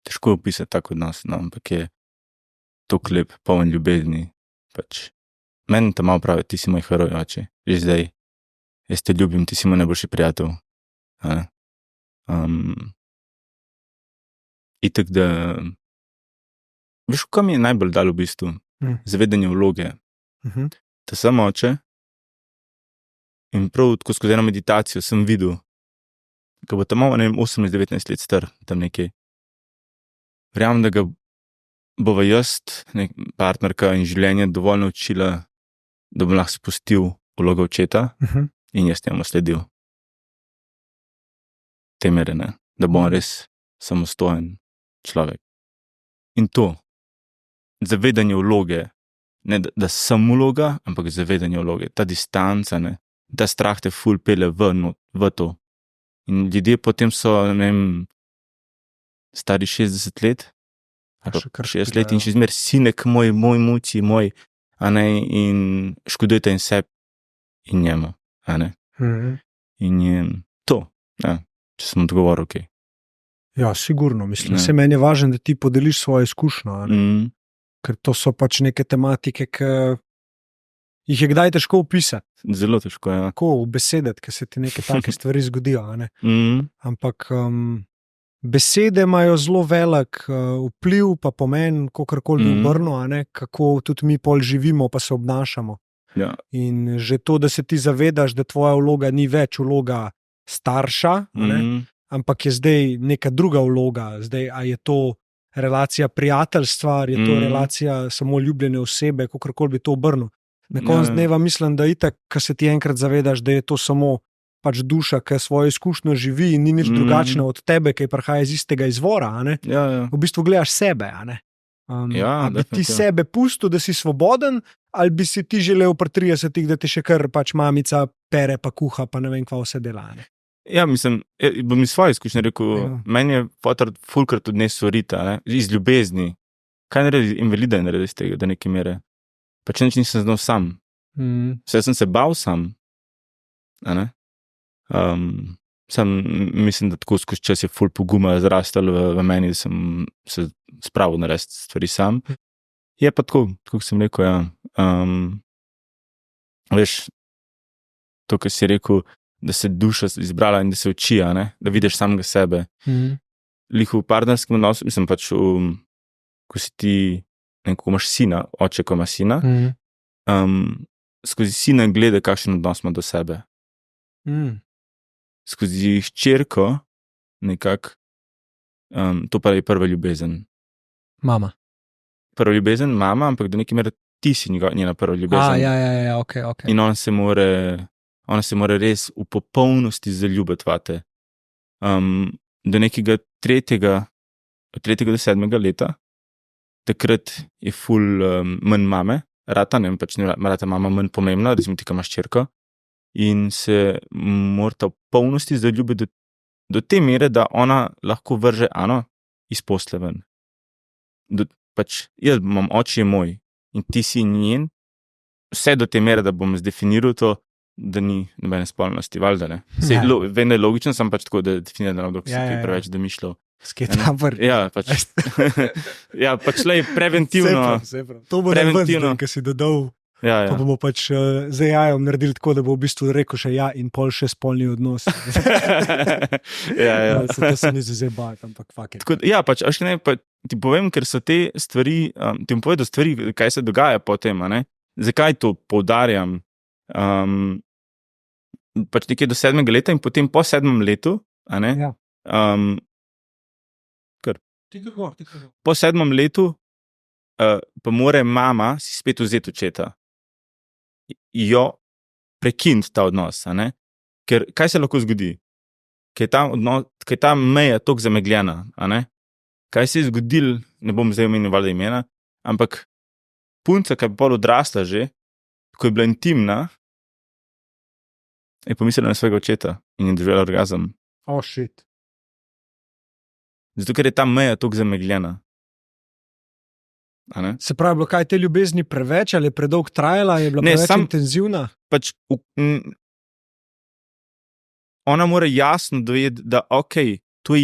Težko opisati tak odnos, no, ampak je tok lep, poln ljubezni. Pač, meni ta malo pravi, ti si moj heroj, oče, že zdaj, jaz te ljubim, ti si moj najboljši prijatelj. Itak, da veš, kaj mi je najbolj dalo v bistvu? Zavedanje vloge. Da sem oče in prav tako skozi eno meditacijo sem videl, ko bo tam malo, ne vem, 18-19 let star, tam nekaj. Verjamem, da ga bova jaz, partnerka in življenje dovolj naučila, da bom lahko spustil vlogo očeta in jaz njemu sledil. Te mere, ne? Da bom res samostojen človek. In to, zavedanje vloge, ne da sem vloga, ampak zavedanje vloge, ta distanca, ne, ta strah te ful pele v to. In ljudje potem so, ne vem, stari 60 let, ali 60 let in še zmer sinek moj muci, moj, a ne, in škodujete in sebi in njemu, a ne. In je to, ja, če sem odgovoril, ok. Ja, sigurno, mislim. Ja. Se meni je važno, da ti podeliš svojo izkušnjo, a ne? Ker to so pač neke tematike, ki jih je kdaj težko opisati. Zelo težko, ja. Tako ubesediti, ker se ti neke take stvari zgodijo, a ne? Ampak besede imajo zelo velik vpliv, pa pomen, kakorkoli bi obrnil, a ne? Kako tudi mi pol živimo, pa se obnašamo. Ja. In že to, da se ti zavedaš, da tvoja vloga ni več vloga starša, a ne? Ampak je zdaj neka druga vloga. Zdaj, a je to relacija prijateljstva, ali je to relacija samo ljubljene osebe, kakorkoli bi to obrnil. Na koncu dneva mislim, da itak, ko se ti enkrat zavedaš, da je to samo pač duša, ki svojo izkušnjo živi in ni nič drugačna od tebe, ki prihaja iz istega izvora, a ne? Ja, ja. V bistvu gledaš sebe, a ne? Ja, a bi ti sebe pustil, da si svoboden, ali bi si ti želel pri 30-ih, da ti še kar pač mamica pere pa kuha, pa ne vem, kva vse dela, ne? Ja, mislim, bom iz svoje izkušnje rekel, meni je fotor fulkrat odnesel rita, ne? Iz ljubezni. Kaj naredi invalida naredi iz tega, da neke mere? Pač nič nisem znal sam. Vse sem se bal sam. A ne? Sam mislim, da tako skozi čas je ful poguma zrastal v meni, da sem se spravil narediti stvari sam. Je pa tako, kot sem rekel, ja. Veš, to, kar si rekel, da se duša izbrala in da se uči, a ne? Da vidiš samega sebe. Lih v partnerskem odnosu, mislim pač, ko si ti, ko imaš sina, oče, ko ima sina, skozi sina gleda, kakšen odnos ima do sebe. Skozi hčerko nekako, to pa je prva ljubezen. Mama. Prva ljubezen, mama, ampak do neke mere ti si njena prva ljubezen. Ja, ok. In ona se mora res v popolnosti zaljubiti vate. Do nekega od 3. do 7. leta, takrat je ful manj mame, rata mama manj pomembna, recimo ti, ko imaš hčerko, in se morata v polnosti zaljubiti do te mere, da ona lahko vrže Ano iz posle ven. Pač, jaz imam, oči je moj in ti si njen, vse do te mere, da bom zdefiniral to, da ni nobene spolnosti, valjda ne. Vem, da je logično, sem pač tako, da definiram, da si kaj preveč domišljal. Sketapr. Ja, pač. Ja, pač lej, preventivno. To bo preventivno, ki si dodal. Ja. Pa bomo pač z AI-om naredili tako, da bo v bistvu rekel še ja in pol še spolni odnos. Ja. To se ni zazebati, ampak fuck it. Ja, pač, až ne, pa ti povem, ker so te stvari, ti bom povedal stvari, kaj se dogaja potem, a ne? Zakaj to poudarjam? Pač nekje do 7. leta in potem po 7. letu, a ne? Ja. Po 7. letu pa more mama si spet vzeti očeta. Jo prekiniti ta odnos, a ne? Ker kaj se lahko zgodi? Ker je ta meja toliko zamegljena, a ne? Kaj se je zgodil, ne bom zdaj omenil valjda imena, ampak punca, ki je pol odrasla že, ko je bila intimna, je pomislila na svojega očeta in je doživela orgazem. Oh, shit. Zato, ker je ta meja toliko zamegljena. A ne? Se pravi, bilo kaj te ljubezni preveč, ali je predolg trajala, je bila preveč intenzivna? Pač, ona mora jasno dojeti, da okej, to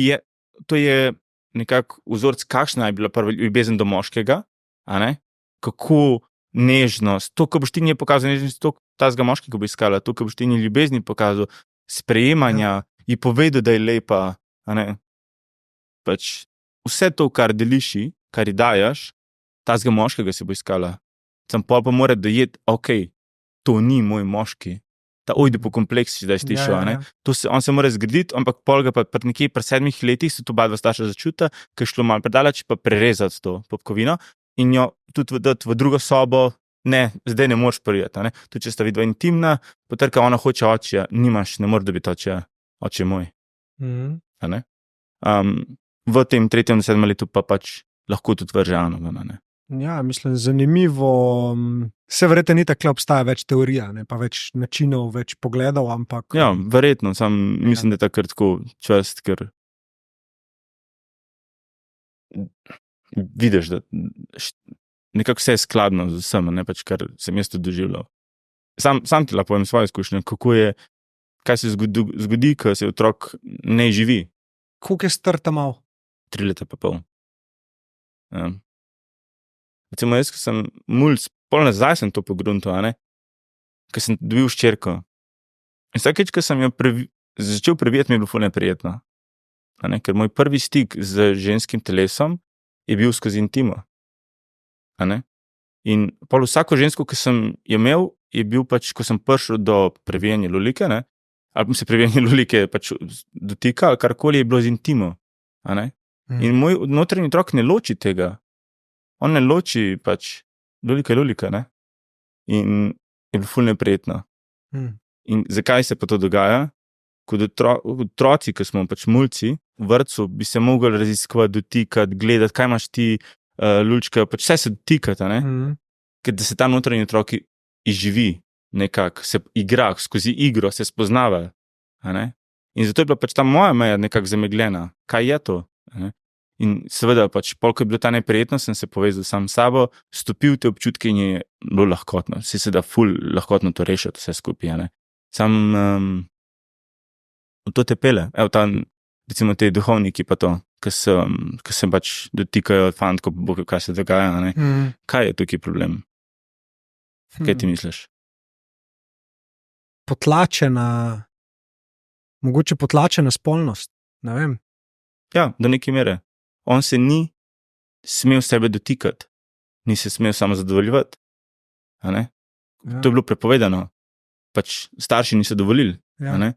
je nekako vzorc, kakšna je bila prva ljubezen do moškega, a ne? Kako nežnost, to, ko boš ti nje pokazal nežnost, to tazga moškega bo iskala, to, ko boš ti nje ljubezni pokazal, sprejemanja, ji povedal, da je lepa, a ne? Pač, vse to, kar deliš, kar ji dajaš, tazga moškega se bo iskala. Sam pa mora dojeti, okej, to ni moj moški. Ta ojdepo kompleks, da je slišal, a ne? On se mora zgraditi, ampak pol ga pa nekje pri 7 letih se to oba starša začuta, ker je šlo malo predaleč, pa prerezati to popkovino in jo tudi dati v drugo sobo, ne, zdaj ne moreš prijeti, a ne? Tudi če sta vidva intimna, potrka ona hoče očija, nimaš, ne more dobiti očija, oče moj. A ne? V tem 3. do 7. letu pa pač lahko tudi vrže Ano, ne? Ja, mislim, zanimivo. Se verjetno ni tako, obstaja več teorija, ne? Pa več načinov, več pogledov, ampak... Ja, verjetno, sam mislim, da je takrat tako čast, ker vidiš, da nekako vse je skladno z vsem, ne pač, kar sem jaz tudi doživljal. Sam ti lahko povem svoje izkušnje, kako je kaj se zgodi, ko se otrok ne živi. Koliko je star ta mal? 3 leta pa pol. Ja. Recimo jaz, ko sem mulc, pol nazaj sem to pogruntil, ko sem dobil hčerko. In vsakeč, ko sem jo začel previjati, mi je bilo ful neprijetno. Ker moj prvi stik z ženskim telesom je bil skozi intimo. In pol vsako žensko, ki sem jo imel, je bil pač, ko sem prišel do previjanja lulike, ali se previjanje lulike pač dotika, ali karkoli je bilo z intimo. In moj notranji otrok ne loči tega. On ne loči pač lulika je lulika, In je bilo ful neprijetno. In zakaj se pa to dogaja? Kot otroci, ki smo pač mulci, v vrtcu bi se mogli raziskovati, dotikati, gledati, kaj imaš ti, lulčkajo, pač vse se dotikati, Ker da se ta notranji otrok izživi nekako, se igra, skozi igro se spoznava. In zato je bila pač ta moja meja nekako zamegljena. Kaj je to? In seveda pač, polk je bilo ta neprijetno, sem se povezal sam s sabo, stopil te občutke in je bilo lahkotno. Se da ful lahkotno to rešiti vse skupaj, Sam v to te pele. Evo tam, recimo te duhovniki pa to, ki se pač dotikajo fantko, kaj se dogaja, Kaj je tukaj problem? Kaj ti misliš? Mogoče potlačena spolnost, ne vem. Ja, do neke mere. On se ni smel sebe dotikati, ni se smel samo zadovoljivati. Ja. To je bilo prepovedano. Pač starši niso dovolili. Ja.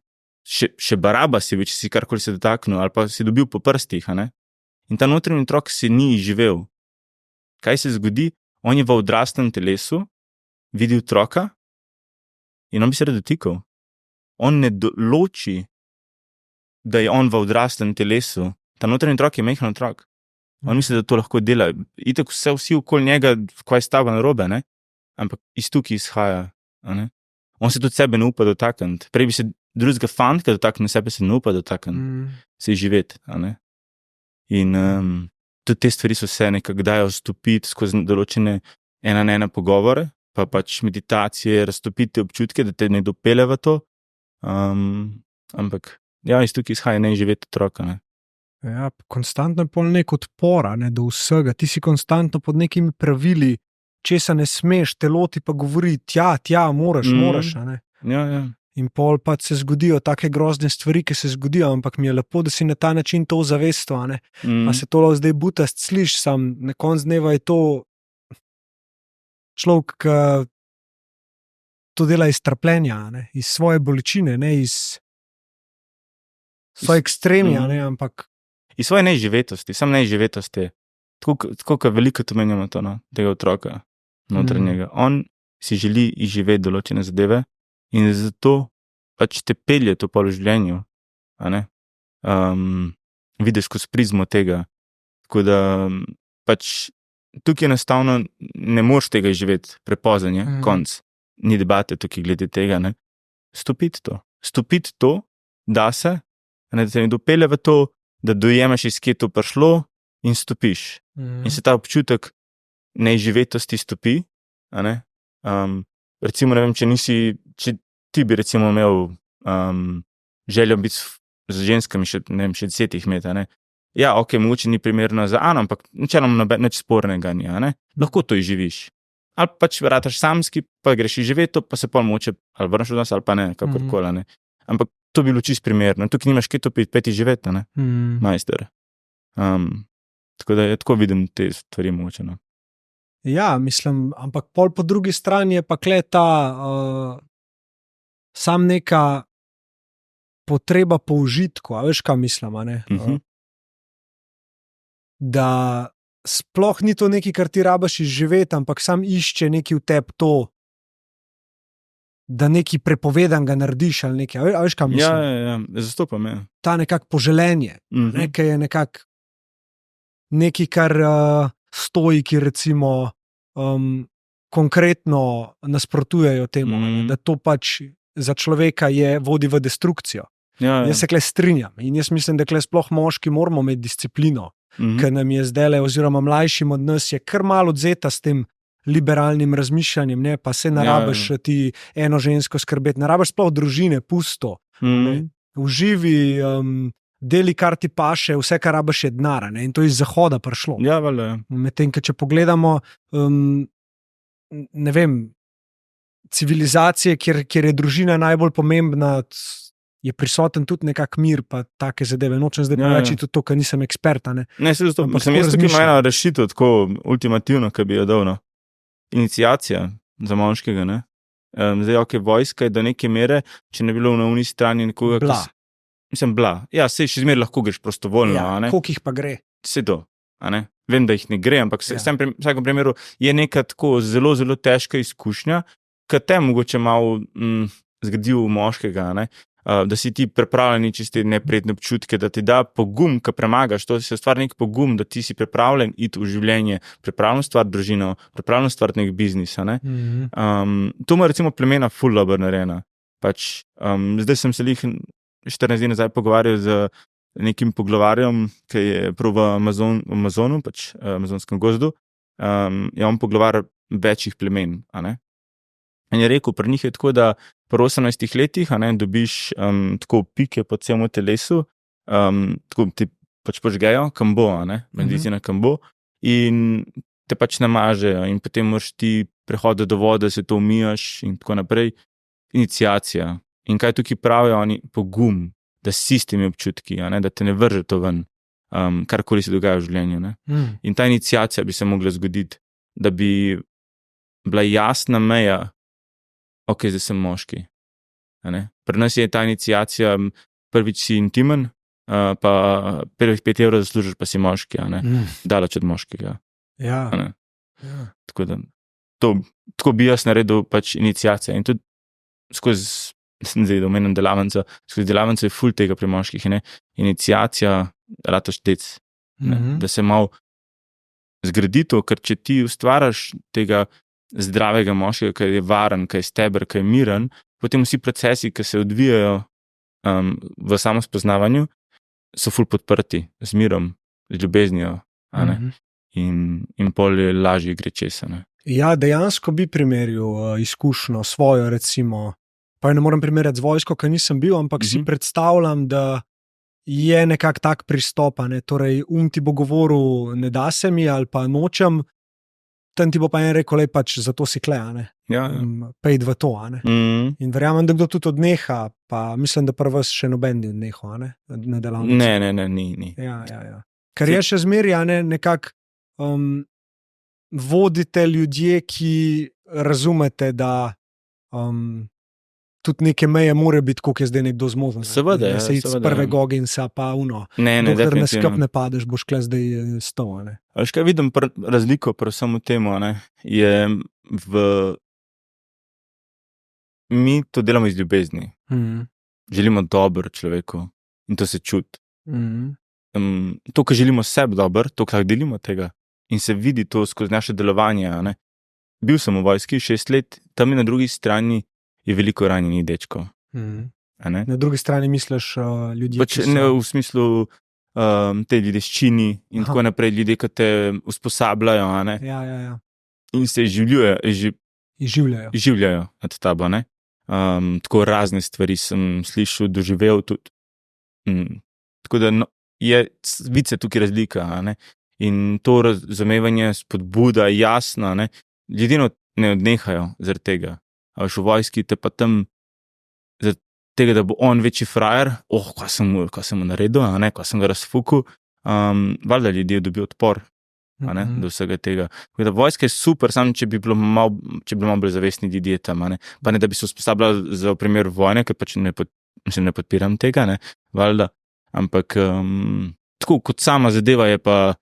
Še Barabas je bil, če si karkoli se dotaknil, ali pa si dobil po prstih. In ta notranji otrok se ni izživel. Kaj se zgodi? On je v odraslem telesu videl otroka in on bi se rad dotikal. On ne loči, da je on v odraslem telesu. Ta notranji otrok je majhen otrok. On misli, da to lahko dela. Itak vsi okoli njega, kaj stava narobe, ampak iz tukaj izhaja. On se tudi sebe ne upa dotakniti. Prej bi se drugega fantka dotaknil, sebe se ne upa dotakniti. Se živeti. In tudi te stvari so se nekako dajo stopiti skozi določene ena na ena pogovore, pa pač meditacije, razstopiti občutke, da te ne dopele v to. Ampak ja, iz tukaj izhaja ne živeti otroka. Ja, konstantno je pol nek odpora do vsega. Ti si konstantno pod nekimi pravili, česa ne smeš, telo ti pa govori, tja, moraš. Ja. In pol pa se zgodijo take grozne stvari, ki se zgodijo, ampak mi je lepo, da si na ta način to zavesto, Pa se to zdaj butast sliš, sam na konc dneva je to človek, ki to dela iz trpljenja, iz svoje bolečine, iz svoje ekstremija, ampak iz svoje neživetosti, sam neživetosti. Tako kot veliko to menjamo to, tega otroka notranjega. On si želi izživeti določene zadeve in zato pač te pelje to pol v življenju. Vidiš skozi prizmo tega. Tako da pač tukaj enostavno ne moreš tega izživeti, prepozen je, konc. Ni debate tukaj glede tega. Stopiti to, da se, da te ne dopelje v to, da dojemaš, iz kje to prišlo in stopiš. In se ta občutek neizživetosti stopi. Recimo, ne vem, če ti bi recimo imel željo biti z ženskami še 10 let, Ja, ok, mogoče ni primerno za Ano, ampak načeloma nič spornega ni, Lahko to izživiš. Ali pač vrataš samski, pa greš izživeti to, pa se pol mogoče ali vrneš od nas, ali pa ne, kakorkoli, Ampak to bi bilo čisto primerno. Tukaj nimaš kaj to peti živeti, majster. Tako da tako vidim te stvari mogoče. Ja, mislim, ampak pol po drugi strani je pa kle ta sam neka potreba po užitku, a veš, kaj mislim, Da sploh ni to nekaj, kar ti rabaš izživeti, ampak sam išče nekaj v tebi to, da nekaj prepovedanega narediš ali nekaj, a veš, kaj mislim? Ja, zastopam, ja. Ta nekak poželenje, nekaj je nekak nekaj, kar stoiki recimo konkretno nasprotujejo temu, da to pač za človeka vodi v destrukcijo. Ja. Jaz se kle strinjam in jaz mislim, da kle sploh moški moramo imeti disciplino, ker nam je zdajle oziroma mlajšim od nas je kar malo odzeta s tem liberalnim razmišljanjem, ne, pa se ne rabiš ti eno žensko skrbeti, ne rabiš sploh družine, pusto. Uživi, deli, kar ti paše, vse, kar rabiš, je denar, ne, in to iz zahoda prišlo. Ja, valjda. Medtem, če pogledamo, ne vem, civilizacije, kjer je družina najbolj pomembna, je prisoten tudi nekak mir, pa take zadeve. Nočem zdaj reči tudi to, ker nisem eksperta. Ne, se zato, jaz tukaj imam eno rešitev, tako ultimativno, ki bi jo dal, no. Iniciacija za moškega, ne. Zdaj, vojska je do neke mere, če ne bilo na uni strani nekoga, bla. Ja, sej še zmer lahko greš prostovoljno, ne. Koliko jih pa gre? Se to, ne. Vem, da jih ne gre, ampak v vsakem primeru je neka tako zelo, zelo težka izkušnja, ki te mogoče malo zgradi v moškega, ne. Da si ti pripravljeni čisti neprijetne občutke, da ti da pogum, ko premagaš, to se stvar nek pogum, da ti si pripravljen iti v življenje, pripravljen stvariti družino, pripravljen stvariti nek biznis, ne. To ima recimo plemena ful dobro narejena. Pač, zdaj sem se lih 14 dni nazaj pogovarjal z nekim poglavarjem, ki je prav v Amazonu, pač amazonskem gozdu, je on poglavar večjih plemen, a ne. In je rekel, pri njih je tako, da pri 18 letih, dobiš tako pike po celem telesu, tako ti pač požgejo, kambo, medicina kambo, in te pač namažejo in potem moraš ti prehoditi do vode, se to umijaš in tako naprej. Iniciacija. In kaj tukaj pravijo oni? Pogum, da si s temi občutki, da te ne vrže to ven, karkoli se dogaja v življenju. Ne? In ta iniciacija bi se mogla zgoditi, da bi bila jasna meja, zdaj sem moški. Pri nas je ta iniciacija, prvič si intimen, pa prvih 5 evrov zaslužiš, pa si moški, daleč od moškega. Ja. Tako da, tako bi jaz naredil pač iniciacija. In tudi skozi, zdaj omenim delavnico, skozi delavnico je ful tega pri moških, iniciacija, rataš tec, da se malo zgradi to, ker če ti ustvaraš tega zdravega moškega, ki je varen, ki je steber, ki je miren, potem vsi procesi, ki se odvijajo v samospoznavanju, so ful podprti z mirom, z ljubeznijo, in pol je lažje gre česa. Ja, dejansko bi primerjal izkušnjo svojo, recimo, pa ne morem primerjati z vojsko, ker nisem bil, ampak si predstavljam, da je nekak tak pristop, torej ti bo govoril, ne da se mi ali pa nočem, tam ti bo pa en rekel, pač zato si kle, pejdi v to, In verjamem, da kdo tudi odneha, pa mislim, da prvi vas še noben ni odnehal, na delavnici. Ne, ni. Ja. Ker je še zmeri, nekak vodite ljudje, ki razumete, da tudi neke meje more biti, koliko je zdaj nekdo zmožen. Seveda, da se iz prve goginsa pa dokler ne skrb ne padeš, boš kle zdaj stov. Veš kaj vidim razliko pri vsemu temu, je mi to delamo iz ljubezni. Želimo dobro človeku in to se čuti. To, kar želimo sebi dobro, to, kar delimo tega in se vidi to skozi naše delovanje. Bil sem v vojski 6 let, tam na drugi strani je veliko ranjenih dečkov. Na drugi strani misliš ljudje, pač, v smislu te ljudeščini in tako naprej, ljudje, ki te usposabljajo, Ja. In se izživljajo nad tabo, tako razne stvari sem slišal, doživel tudi. Tako da je vice tukaj razlika, in to razumevanje, spodbuda, jasna, ljudje ne odnehajo zaradi tega. A veš, v vojski te pa tam zaradi tega, da bo on večji frajer, kaj sem mu naredil, kaj sem ga razfukal, valjda ljudje dobijo odpor, do vsega tega. Tako da vojska je super, samo če bi bilo malo bolj zavestni ljudje tam, pa ne da bi se usposabljali za primer vojne, ker pač ne podpiram tega, valjda, ampak tako kot sama zadeva je pa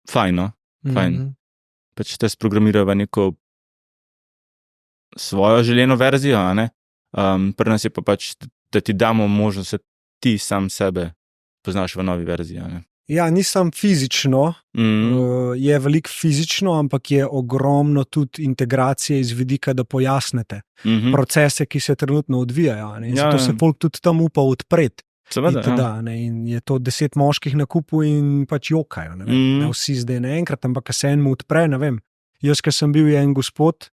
fajn, fajn. Pač te sprogramirajo neko svojo željeno verzijo, pri nas je pa pač, da ti damo možnost, da ti sam sebe poznaš v novi verziji. Ja, nisem fizično, je veliko fizično, ampak je ogromno tudi integracije iz vidika, da pojasnete procese, ki se trenutno odvijajo. In zato se folk tudi tam upa odpreti. Seveda, in je to 10 moških na kupu in pač jokajo. Ne vsi zdaj naenkrat, ampak se enemu odpre, Jaz, ker sem bil, je en gospod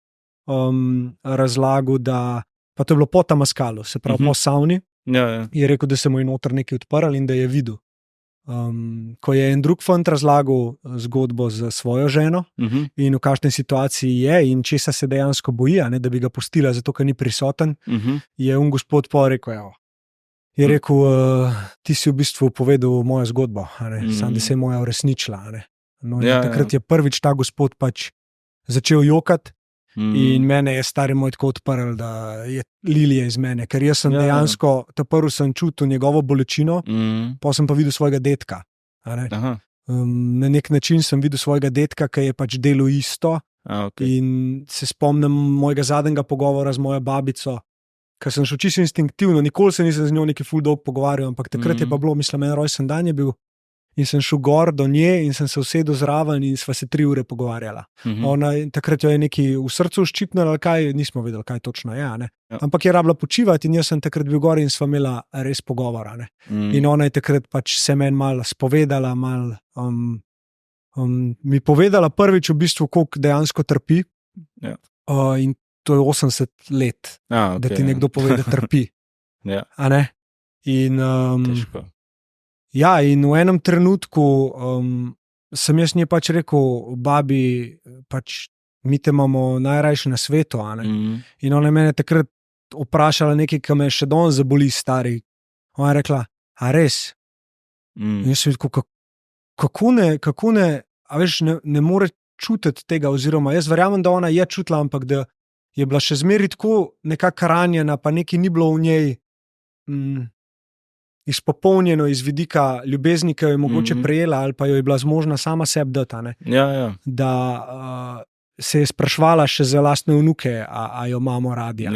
razlagal, da pa to je bilo po Tamaskalu, se pravi po savni, Ja. je rekel, da se mu je noter nekaj odprl in da je videl. Ko je en drug fant razlagal zgodbo z svojo ženo in v kakšni situaciji je in česa se dejansko boji, ne, da bi ga pustila, zato ker ni prisoten, je gospod pa rekel, evo. Je rekel, ti si v bistvu povedal mojo zgodbo, samo da se je moja uresničila. No, takrat je prvič ta gospod pač začel jokati in mene je stari moj tako odprl, da je lilije iz mene, ker jaz sem dejansko, prvi sem čutil njegovo bolečino, pa sem pa videl svojega dedka. Na nek način sem videl svojega dedka, ki je pač delal isto in se spomnim mojega zadnjega pogovora z mojo babico, ker sem šel čisto instinktivno, nikoli se nisem z njo neki ful dolg pogovarjal, ampak takrat je pa bilo, mislim, en rojsten dan je bil in sem šel gor do nje in sem se usedel zraven in sva se 3 ure pogovarjala. Ona, takrat jo je nekaj v srcu ščipnila ali kaj, nismo vedeli, kaj točno je, ampak je rabila počivati in jaz sem takrat bil gor in sva imela res pogovora. In ona je takrat pač se meni malo spovedala, mi povedala prvič v bistvu, koliko dejansko trpi in to je 80 let, da ti nekdo pove, da trpi. In Težko. ja, in v enem trenutku sem jaz njej pač rekel, babi, pač mi te imamo najrajši na svetu. In ona je mene takrat vprašala nekaj, ki me še danes zaboli, stari. Ona je rekla, a res? In jaz sem rekel, kako ne, a veš, ne more čutiti tega, oziroma jaz verjamem, da ona je čutila, ampak da je bila še zmeraj tako nekako ranjena, pa nekaj ni bilo v njej izpopolnjeno iz vidika ljubezni, ki jo je mogoče prejela ali pa jo je bila zmožna sama sebi dati. Da se je sprašvala še za lastne vnuke, a jo imamo radi.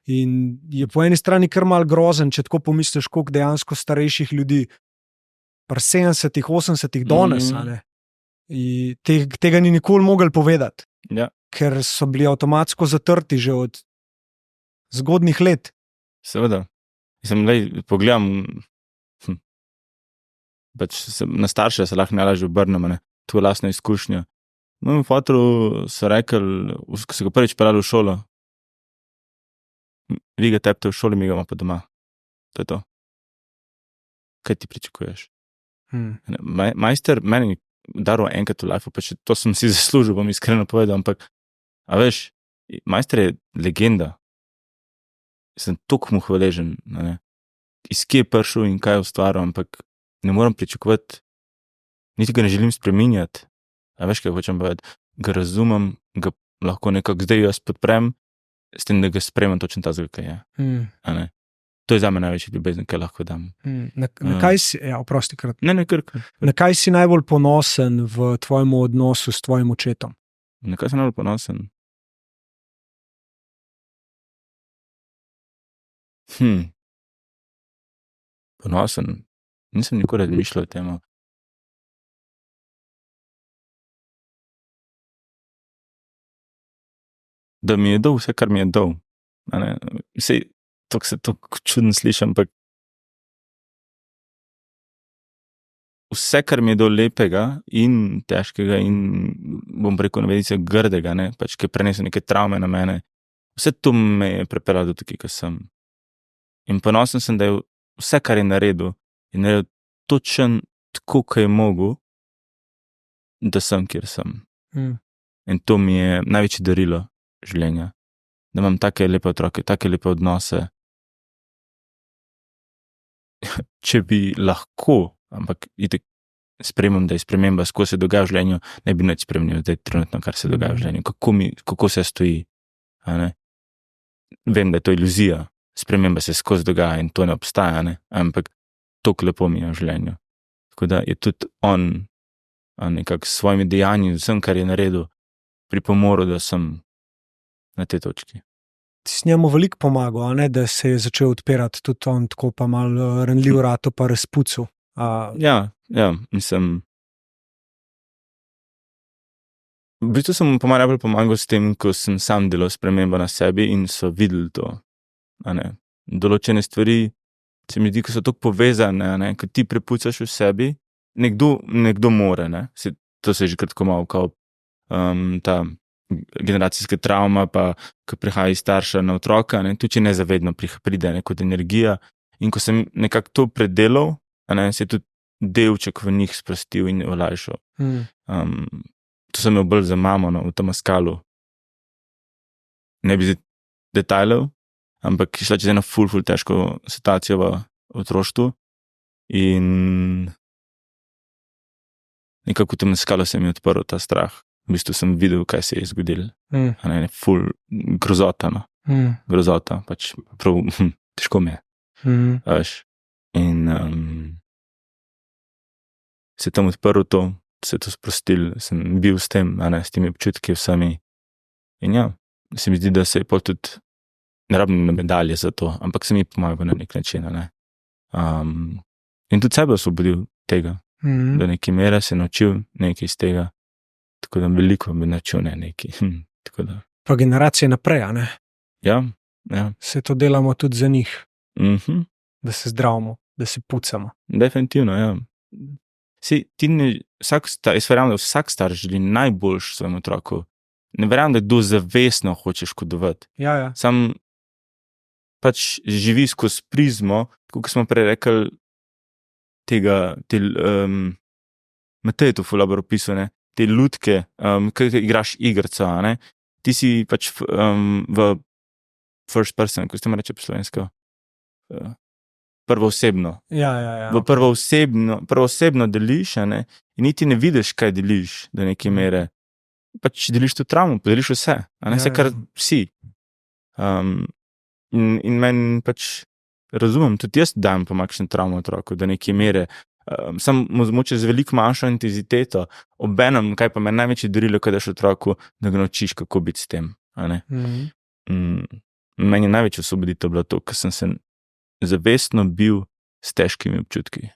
In je po eni strani kar mal grozen, če tako pomisliš, koliko dejansko starejših ljudi pri 70-ih, 80-ih danes, tega ni nikoli mogli povedati, ker so bili avtomatsko zatrti že od zgodnjih let. Seveda. Pogledam, pač na starše se lahko najlažje obrnem, to je lastna izkušnja. Mojemu fotru so rekli, ko se ga prvič peljali v šolo, vi ga tepte v šoli, mi ga imamo pa doma. To je to. Kaj ti pričakuješ? Majster meni daril enkrat v lifeu, pa še to sem si zaslužil, bom iskreno povedal, ampak a veš, majster je legenda. Sem toliko mu hvaležen, iz kje je prišel in kaj je ustvaril, ampak ne moram pričakovati, niti ga ne želim spreminjati. A veš, kaj hočem povedati? Ga razumem, ga lahko nekako zdaj jaz podprem, s tem, da ga spremem točno ta zgled, kaj je. To je zame največji ljubezen, kaj lahko dam. Na kaj si, oprosti krat. Ne, kar. Na kaj si najbolj ponosen v tvojem odnosu s tvojim očetom? Na kaj sem najbolj ponosen? Ponosen. Nisem nikoli razmišljal o tem. Da mi je dal vse, kar mi je dal. Sej, to se tako čudno sliši, ampak vse, kar mi je dal lepega in težkega in bom rekel navedice grdega, pač, ki je prenesel neke travme na mene, vse to me je prepeljalo do tukaj, ko sem. In ponosen sem, da je vse, kar je naredil točen tako, kot je mogel, da sem, kjer sem. In to mi je največje darilo življenja. Da imam take lepe otroke, take lepe odnose. Če bi lahko, ampak itek spremem, da je sprememba, skozi se dogaja v življenju, ne bi nič spremenil zdaj trenutno, kar se dogaja v življenju. Kako se stoji. Vem, da je to iluzija. Sprememba se skozi dogaja in to ne obstaja, ampak toliko lepo mi je v življenju. Tako da je tudi on nekako s svojimi dejanji, vsem, kar je naredil, pripomoril, da sem na tej točki. Ti si njemu veliko pomagal, da se je začel odpirati tudi on, tako pa malo ranljiv rato pa razpucu. Ja, mislim. V bistvu sem mu najbolj pomagal s tem, ko sem sam delal spremembo na sebi in so videli to. Določene stvari se mi zdi, ko so tako povezane, ko ti prepucaš v sebi, nekdo more, to se je že kratko malo ta generacijska travma, pa ko prihaja iz starša na otroka, ne, tudi če nezavedno pride kot energija. In ko sem nekako to predelal, se je tudi delček v njih sprostil in olajšal. To sem imel bolj za mamo v Tamaskalu. Ne bi zdaj detajlov, ampak šla čez eno ful težko situacijo v otroštvu in nekako v Tamaskalu se mi je odprl ta strah. V bistvu sem videl, kaj se je zgodilo. Ful grozota, no. Grozota, pač prav težko mi je. In se je tam odprl to, se je to sprostil, sem bil s tem, s temi občutki vsemi. In ja, se mi zdi, da se je pol tudi, ne rabim na medalje za to, ampak se mi pomagal na nek način. In tudi sebe osvobodil tega, do neke mere se naučil nekaj iz tega. Tako da veliko bi načel nekaj. Pa generacije naprej, a ne? Ja. Se to delamo tudi za njih. Da se zdravimo, da se pucamo. Definitivno, ja. Jaz verjamem, da vsak starš želi najboljš svojemu otroku. Ne verjamem, da kdo zavestno hoče škodovati. Ja. Sam pač živi skozi prizmo, tako kot smo prej rekli, Matej je to ful dobro opisal, te lutke, ki igraš igrico, ti si pač v first person, ko ste mi reče po slovensko, prvoosebno. Ja. V prvoosebno deliš, in niti ne vidiš, kaj deliš do neke mere. Pač deliš to travmo, deliš vse, vse kar si. In meni pač razumem, tudi jaz dajem pomakšen travmo otroku do neke mere. Sam mogoče z veliko manjšo intenziteto, obenem, kaj pa meni največje darilo, ko daš otroku, da ga naučiš, kako biti s tem. Meni je največje osvoboditev bilo to, ker sem se zavestno bil s težkimi občutki.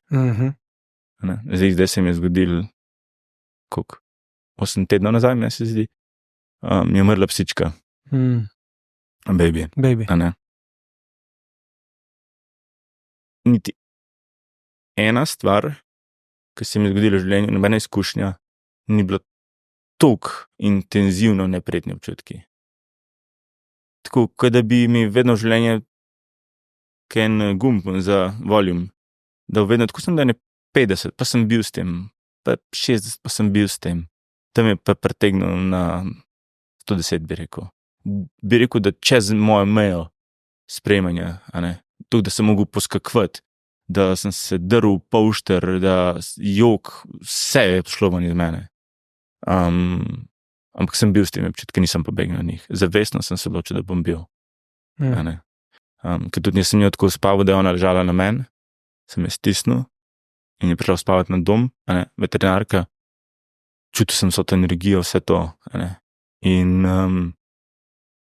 Zdaj se mi je zgodil 8 tednov nazaj, meni se zdi, mi je umrla psička. Baby. Niti ena stvar, ki se mi je zgodila v življenju, nobena izkušnja, ni bilo toliko intenzivno neprijetni občutki. Tako, kot da bi mi vedno v življenje en gumb za volume, da vedno, tako sem da je 50, pa sem bil s tem, pa 60, pa sem bil s tem. Tam je pa pretegnil na 110, bi rekel. Bi rekel, da čez mojo mejo sprejemanja, tukaj, da sem mogel poskakvati, da sem se drl polšter, da jok, vse je šlo ven iz mene. Ampak sem bil s temi občutki, nisem pobegnil od njih. Zavestno sem se odločil, da bom bil. Ker tudi nisem njo tako spal, da je ona ležala na meni, sem je stisnil in je prišla spavati na dom, veterinarka. Čutil sem vso to energijo, vse to. In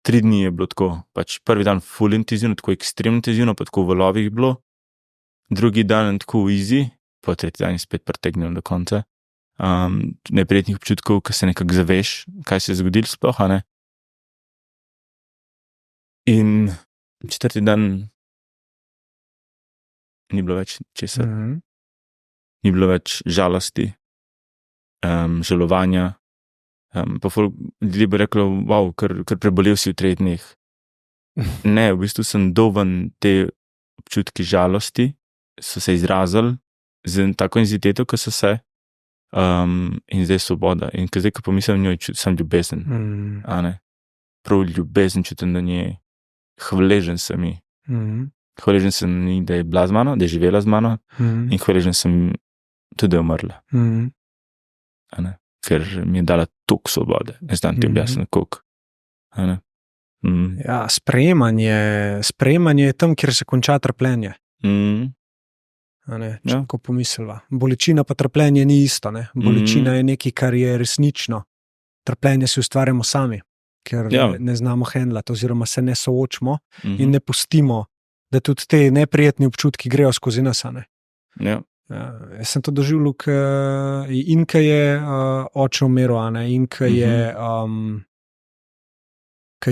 3 dni je bilo tako, pač prvi dan full intenzivno, tako ekstremno intenzivno, pa tako v valovih bilo. Drugi dan tako easy, pa 3. dan je spet pretegnil do konca. Neprijetnih občutkov, ko se nekako zaveš, kaj se je zgodilo sploh, In 4. dan ni bilo več česar. Ni bilo več žalosti, žalovanja. Pa ljudje bi rekli, wow, ker prebolel si v 3 dneh. Ne, v bistvu sem doven te občutki žalosti, so se izrazili z tako intenziteto, ko so se, in zdaj svoboda. In zdaj, ko pomislim njo, sem ljubezen. Prav ljubezen čutim do nje. Hvaležen sem ji. Hvaležen sem ji, da je bila z mano, da je živela z mano, in hvaležen sem tudi, da je umrla. Ker mi je dala toliko svobode. Ne znam ti objasniti, koliko. Ja, sprejemanje je tam, kjer se konča trpljenje. Če tako pomisliva. Bolečina pa trpljenje ni isto. Bolečina je nekaj, kar je resnično. Trpljenje si ustvarjamo sami, ker ne znamo handlati oziroma se ne soočimo in ne pustimo, da tudi te neprijetni občutki grejo skozi nas. Jaz sem to doživljal, in ko je oče umrl, in ko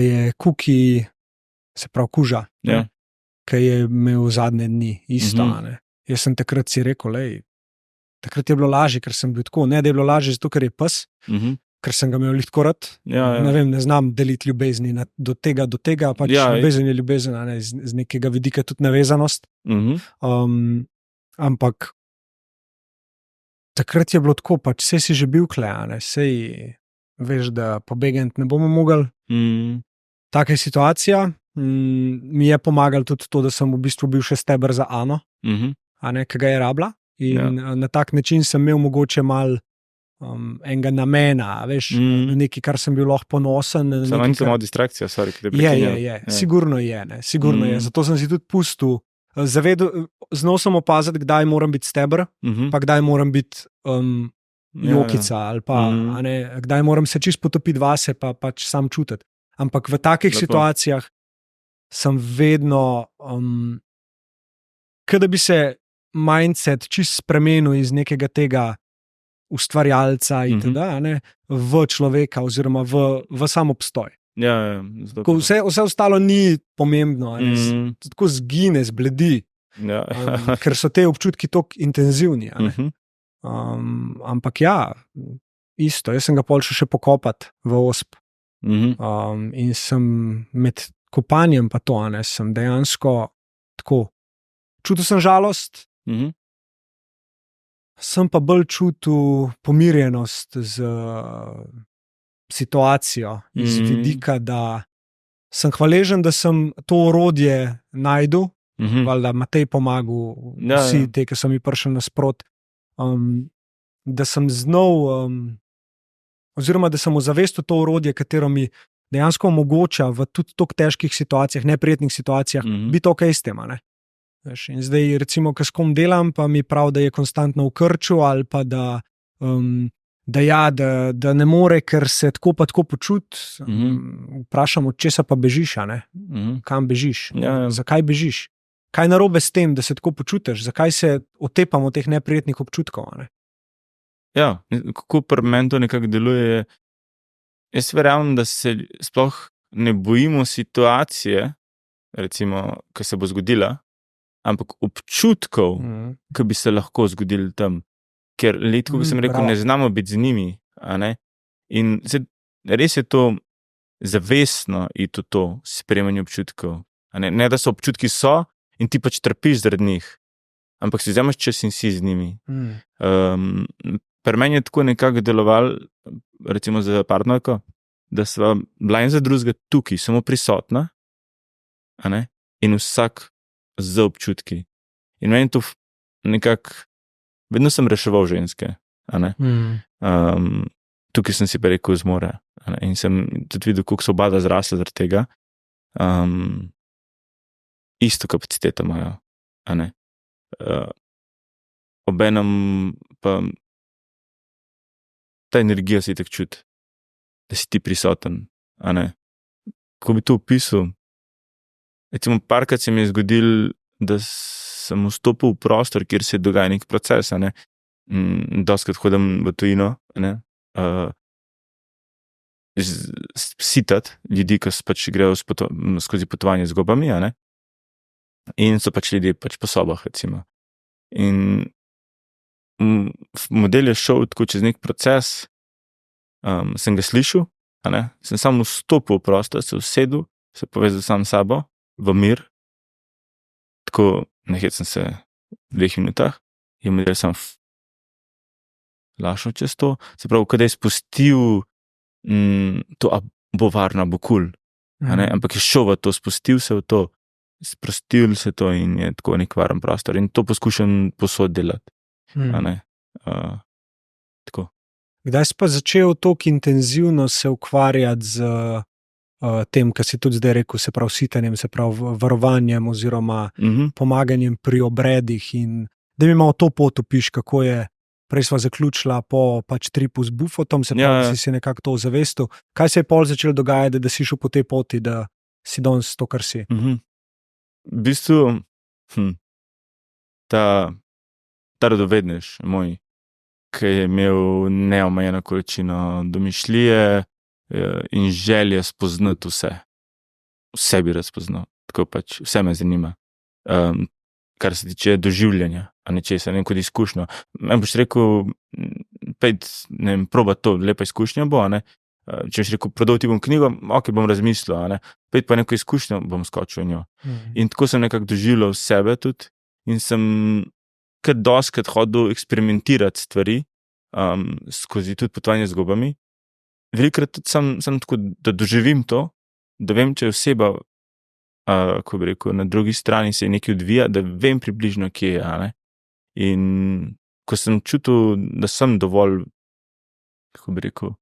je Kuki, se pravi kuža, ko je imel zadnje dni isto. Jaz sem takrat si rekel, takrat je bilo lažje, ker sem bil tako, ne da je bilo lažje zato, ker je pes, ker sem ga imel tako rad. Ne vem, ne znam deliti ljubezni do tega, pač ljubezen je ljubezen, a ne, z nekega vidika tudi navezanost. Ampak takrat je bilo tako, pač vse si že bil kle, a ne, sej veš, da pobegant ne bomo mogli. Taka je situacija. Mi je pomagal tudi to, da sem v bistvu bil še steber za Ano, a ne, ki ga je rabila. In na tak način sem imel mogoče mal enega namena, veš, nekaj, kar sem bil lahko ponosen. Samo ni samo distrakcija, sorry, ki te prekinjam. Je. Sigurno je, ne, sigurno je. Zato sem si tudi pustil, znal sem opaziti, kdaj moram biti steber, pa kdaj moram biti jokica, ali pa a ne, kdaj moram se čist potopiti vase, pa pač sam čutiti. Ampak v takih situacijah sem vedno, kada bi se mindset čist spremenil iz nekega tega ustvarjalca itd., ne, v človeka oziroma v sam obstoj. Vse ostalo ni pomembno, tako zgine, zbledi, ker so te občutki tako intenzivni. Ampak isto, jaz sem ga pol še pokopati v osp. In sem med kopanjem pa to, ne, sem dejansko tako, čutil sem žalost, sem pa bolj čutil pomirjenost z situacijo, iz vidika, da sem hvaležen, da sem to orodje najdel, valjda Matej pomagal, vsi te, ki so mi prišli nasprot, da sem znal, oziroma da sem ozavestil to orodje, katero mi dejansko omogoča v tudi toliko težkih situacijah, neprijetnih situacijah, biti ok s tem, ne. In zdaj, recimo, ko s kom delam, pa mi prav, da je konstantno v krču, ali pa da ne more, ker se tako pa tako počuti. Vprašam, od česa pa bežiš, a ne? Kam bežiš? Zakaj bežiš? Kaj narobe s tem, da se tako počutiš? Zakaj se otepamo teh neprijetnih občutkov, a ne? Ja, kako pri meni to nekako deluje. Jaz verjamem, da se sploh ne bojimo situacije, recimo, ki se bo zgodila, ampak občutkov, ki bi se lahko zgodili tam. Ker letko, ko sem rekel, ne znamo biti z njimi, a ne? In res je to zavestno iti v to sprejemanje občutkov. A ne? Ne, da so občutki in ti pač trpiš zaradi njih, ampak si vzameš čas in si z njimi. Pri meni je tako nekako deloval, recimo za partnerko, da sva bila in za drugega tukaj, samo prisotna, a ne? In vsak z občutki. In meni to nekako, vedno sem reševal ženske, a ne? Tukaj sem si pa rekel zmore, a ne? In sem tudi videl, koliko so oba zrasla zaradi tega. Isto kapaciteto imajo, a ne? Obenem pa ta energija se tako čuti, da si ti prisoten, a ne? Ko bi to opisal, recimo parkrat se mi je zgodil, da sem vstopil v prostor, kjer se dogaja nek proces, a ne? Dostikrat hodim v tujino, a ne? Sitati ljudi, ki pač grejo skozi potovanje z gobami, a ne? In so pač ljudje pač po sobah, recimo. In model je šel tako čez nek proces, sem ga slišal, a ne? Sem samo vstopil v prostor, se usedel, se povezal sam s sabo, v mir, tako nekaj sem se v 2 minutah, in model sem lašal čez to, se pravi, kada je spustil to, a bo varno, bo kul, a ne? Ampak je šel v to, spustil se v to, sprostil se to in je tako nek varen prostor in to poskušam posod delati. A ne? Tako. Kdaj si pa začel toliko intenzivno se ukvarjati z tem, kar si tudi zdaj rekel, se pravi sitenjem, se pravi varovanjem oziroma pomaganjem pri obredih, in da mi malo to pot opiš, kako je, prej sva zaključila po pač tripu z bufotom, se pravi, si nekako to ozavestil. Kaj se je pol začelo dogajati, da si šel po tej poti, da si danes to, kar si? V bistvu ta radovednež moj, ki je imel neomejeno količino domišljije in želje spoznati vse bi razpoznal, tako pač vse me zanima, kar se tiče doživljanja, a nečesa, kot izkušnjo. Boš rekel, proba to, lepa izkušnja bo, ne. Če boš rekel, prodal ti bom knjigo, ok, bom razmislil, ne. Pejt pa neko izkušnjo, bom skočil v njo. In tako sem nekako doživljal sebe tudi in sem kar doskrat hodil eksperimentirati stvari, skozi tudi potovanje z gobami. Velikokrat tudi sem tako, da doživim to, da vem, če je oseba, ko bi rekel, na drugi strani se je nekaj odvija, da vem približno, kje je, ne. In ko sem čutil, da sem dovolj, kako bi rekel,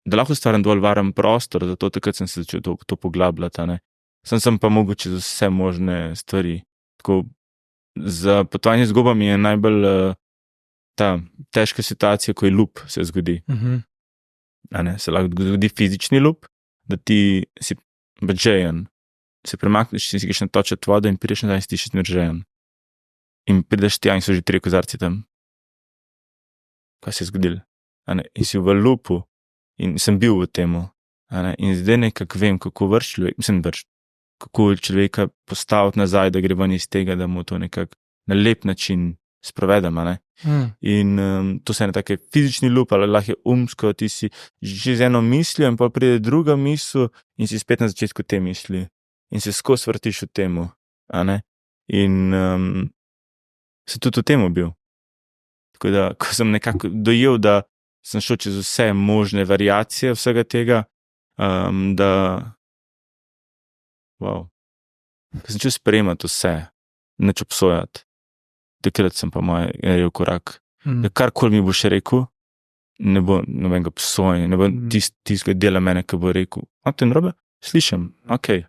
da lahko ustvarim dovolj varen prostor, zato takrat sem se začel to poglabljati, ne. Sem pa mogel čez vse možne stvari. Tako, za potovanje z gobami je najbolj ta težka situacija, ko je lup se zgodi. Se lahko zgodi fizični lup, da ti si žejen, se premakneš, si greš natočiti vodo in prideš nazaj in si ti še zmer žejen. In prideš tja in so že 3 kozarci tam. Kaj se je zgodilo? In si v lupu in sem bil v temu. In zdaj nekako vem, kako kako človeka postaviti nazaj, da gre ven iz tega, da mu to nekako na lep način sprovedemo. In to se je na take fizični lup, ali lahko je umsko, ti si že z eno mislijo in pa pride druga misel in si spet na začetku te misli. In se skozi vrtiš v temu. In se tudi v temu bil. Tako da, ko sem nekako dojel, da sem šel čez vse možne variacije vsega tega, da ko sem čel sprejemati vse, neč obsojati, takrat sem pa naredil korak. Da karkoli mi bo še rekel, ne bo nobenega obsojanja, ne bo tistega dela mene, ki bo rekel, to je narobe, slišim, okej.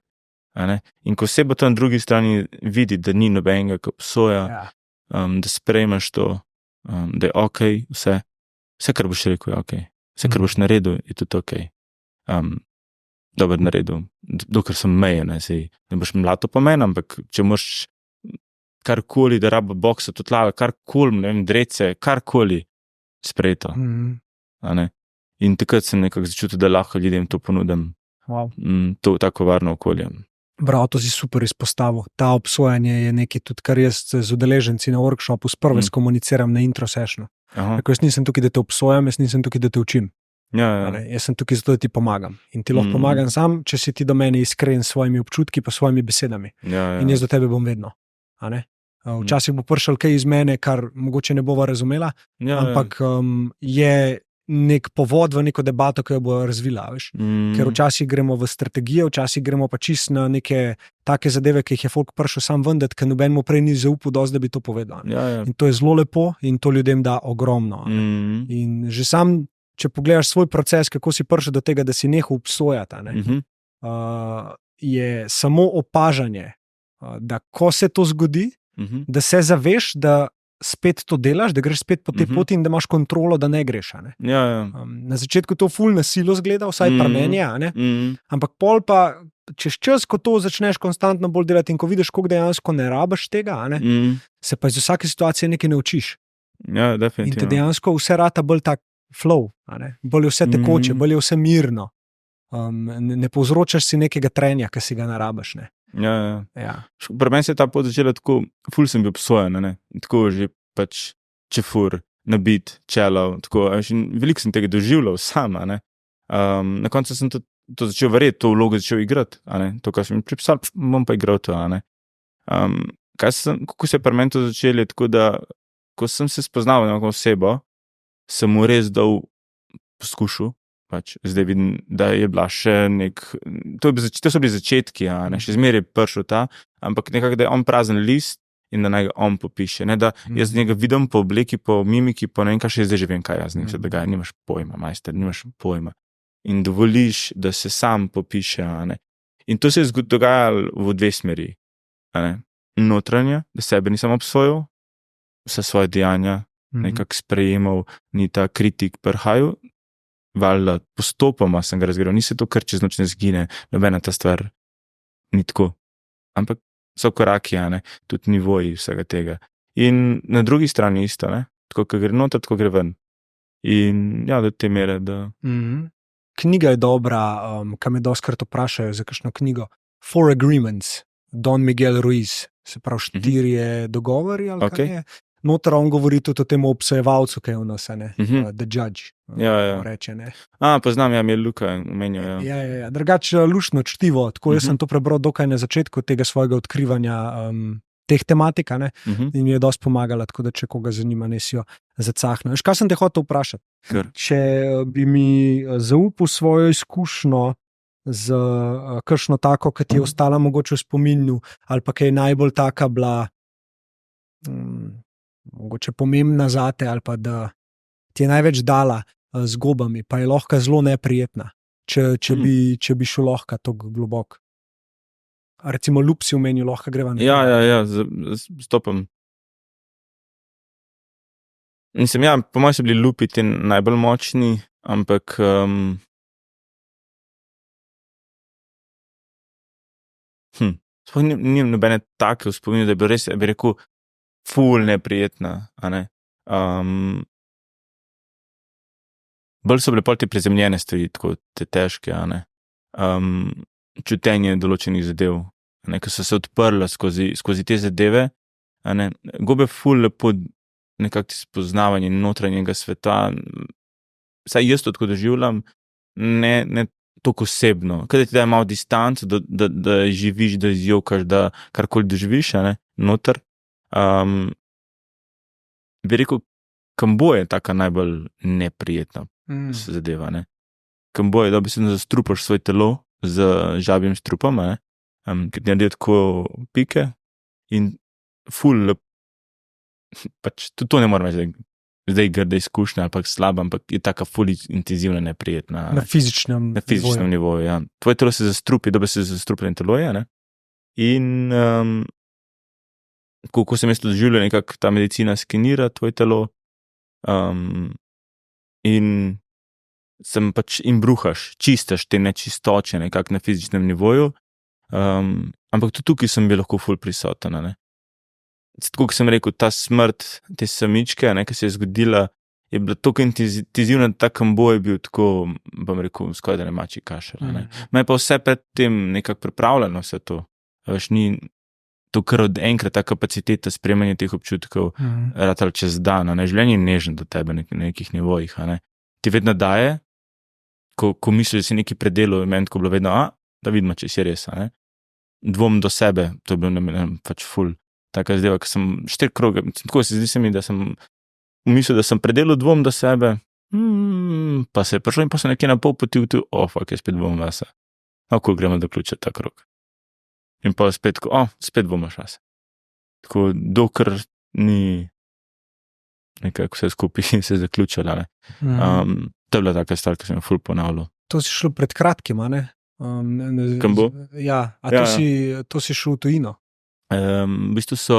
In ko oseba to na drugi strani vidi, da ni nobenega, ki obsoja, da sprejmeš to, da je okej, vse, kar boš rekel, je okej. Vse, kar boš naredil, je tudi okej. Dober naredil, dokler sem mejen, ne boš mlato po meni, ampak če moš karkoli, da raba boksa, totlava, karkoli, ne vem, drece, karkoli, sprejeto. In takrat sem nekako začutil, da lahko ljudem to ponudim. To tako varno okolje. Bravo, to si super izpostavil. Ta obsojanje je nekaj tudi, kar jaz z udeleženci na workshopu sprve skomuniciram na intro sessionu. Tako jaz nisem tukaj, da te obsojam, jaz nisem tukaj, da te učim. Jaz sem tukaj zato, da ti pomagam. In ti lahko pomagam sam, če si ti do mene iskren s svojimi občutki pa svojimi besedami. In jaz do tebe bom vedno. Včasih bo prišel kaj iz mene, kar mogoče ne bova razumela, ampak je nek povod v neko debato, ki jo bo razvila, veš. Ker včasih gremo v strategije, včasih gremo pa čist na neke take zadeve, ki jih je folk prišel sam vendeti, ker noben mu prej ni zaupal dosti, da bi to povedal. In to je zelo lepo in to ljudem da ogromno. In že sam, če pogledaš svoj proces, kako si prišel do tega, da si nehal obsojati, je samo opažanje, da ko se to zgodi, da se zaveš, da spet to delaš, da greš spet po tej poti in da imaš kontrolo, da ne greš. Na začetku to ful na silo zgleda, vsaj pri meni, ampak pol pa čez čas, ko to začneš konstantno bolj delati in ko vidiš, koliko dejansko ne rabiš tega, se pa iz vsake situacije nekaj naučiš. In te dejansko vse rata bolj tak flow, bolj je vse tekoče, bolj je vse mirno. Ne povzročaš si nekega trenja, ki si ga ne rabiš. Pri meni se je ta pot začela tako, ful sem bil obsojen, tako že pač čefur, nabit, čelov, tako, veliko sem tega doživljal sam, na koncu sem to začel verjeti, to vlogo začel igrati, to, kar sem mi pripisal, bom pa igral to, kako se je pri meni to začelo, tako da, ko sem se spoznal na neko osebo, sem mu res dal poskušal, zdaj vidim, da je bila še to so bili začetki, še zmeraj prišel ta, ampak nekako, da je on prazen list in da naj ga on popiše, ne da jaz njega vidim po obleki, po mimiki, po ne vem, kaj še zdaj že vem, kaj jaz njim se dogaja, nimaš pojma, majster, nimaš pojma. In dovoliš, da se sam popiše, In to se je dogajalo v 2 smeri, Notranje, da sebe nisem obsojal, vse svoje dejanja, nekako sprejemal, ni ta kritik prihajal, valjda postopoma sem ga razgledal, ni se to kar čez noč ne zgine, nobena ta stvar ni tako, ampak so koraki, tudi nivoji vsega tega. In na drugi strani isto, tako, ko gre noter, tako gre ven. In do te mere, da... Knjiga je dobra, kaj me dostkrat vprašajo za kakšno knjigo. 4 Agreements, Don Miguel Ruiz, se pravi 4 dogovori, ali kaj je. noter on govori tudi o tem obsojevalcu, ki je v nas, ne, the judge. Ja. Reče, ne. Poznam, mi je Luka omenil. Ja. Drugače luštno čtivo, tako jaz sem to prebral dokaj na začetku tega svojega odkrivanja teh tematik, ne, in mi je dosti pomagala, tako da če koga zanima, ne si jo zacahne. Veš, kaj sem te hotel vprašati? Če bi mi zaupal svojo izkušnjo z kakšno tako, ki ti je ostala mogoče v spominu, ali pa ki je najbolj taka bila mogoče pomembna zate, ali pa da ti je največ dala z gobami, pa je lahko zelo neprijetna, če bi šel lahko tako globoko. Recimo lup si omenil, lahko greva nekaj. Ja, stopam. Mislim, po mojem so bili lupi ti najbolj močni, ampak sploh ni nobene take v spominu, da je bilo res, bi rekel, ful neprijetna, a ne. Bolj so bile pol te prizemljene stvari, tako te težke, a ne. Čutenje določenih zadev, a ne, ko so se odprla skozi te zadeve, a ne. Gobe ful lepo nekako spoznavanje notranjega sveta, saj jaz to tako doživljam, ne toliko osebno, kada ti daje malo distanco, da živiš, da izjokaš, da karkoli doživiš, a ne, noter. Bi rekel, Kambo je taka najbolj neprijetna zadeva, ne. Kambo je, da bi se zastrupaš svoje telo z žabjim strupom, ne, ker ti naredijo tako pike in ful, pač to ne moram reči, zdaj grda izkušnja ali pa slaba, ampak je taka ful intenzivna, neprijetna. Na fizičnem nivoju, ja. Tvoje telo se zastrupi, da bi se zastrupljeno telo je, ne. In ko sem jaz to doživljal, nekako ta medicina skenira tvoje telo in sem pač in bruhaš, čistaš te nečistoče nekako na fizičnem nivoju, ampak tudi tukaj sem bil lahko ful prisoten, ne. Tako, kot sem rekel, ta smrt, te samičke, ne, ki se je zgodila, je bila tako intenzivna, da ta Kambo je bil tako, bom rekel, skoraj da ne mači kašelj, ne. Me je pa vse pred tem nekako pripravljeno vse to, veš, ni to kar od enkrat ta kapaciteta sprejemanja teh občutkov ratala čez dan, ne, življenje je nežno do tebe na nekih nivojih, ne. Ti vedno daje, ko misliš, da si nekaj predelal, meni tako bilo vedno, da vidimo, če si res, ne. Dvom do sebe, to je bil pač ful. Taka zadeva, ko sem 4 kroge, tako se zdi mi, da sem mislil, da sem predelal dvom do sebe, pa se je prišel in pa sem nekje na pol poti fuck, je spet dvom vase. Ko gremo doključiti ta krog. In pa spet, spet dvomaš vase. Tako, dokler ni nekako vse skupaj se zaključila, ne. To je bila taka stvar, ki sem jo ful ponavljal. To si šlo pred kratkim, a ne? Kambo? Ja, to si šel v tujino? V bistvu so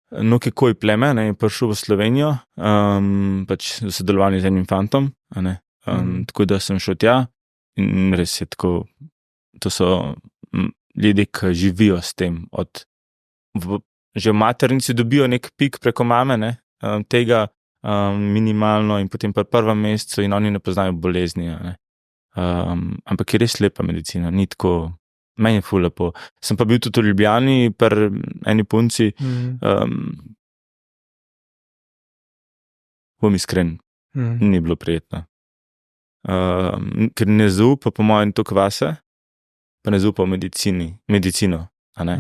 Nokekoj pleme, ne, je prišel v Slovenijo, pač v sodelovanju z enim fantom, a ne, tako da sem šel tja in res je tako, to so ljudje, ki živijo s tem, že v maternici dobijo nek pik preko mame, ne, tega minimalno in potem pa v prvem mesecu in oni ne poznajo bolezni, a ne. Ampak je res lepa medicina, ni tako. Meni je ful lepo. Sem pa bil tudi v Ljubljani pri eni punci. Bom iskren, ni bilo prijetno. Ker ne zaupa po mojem toliko vase, pa ne zaupa v medicino, a ne.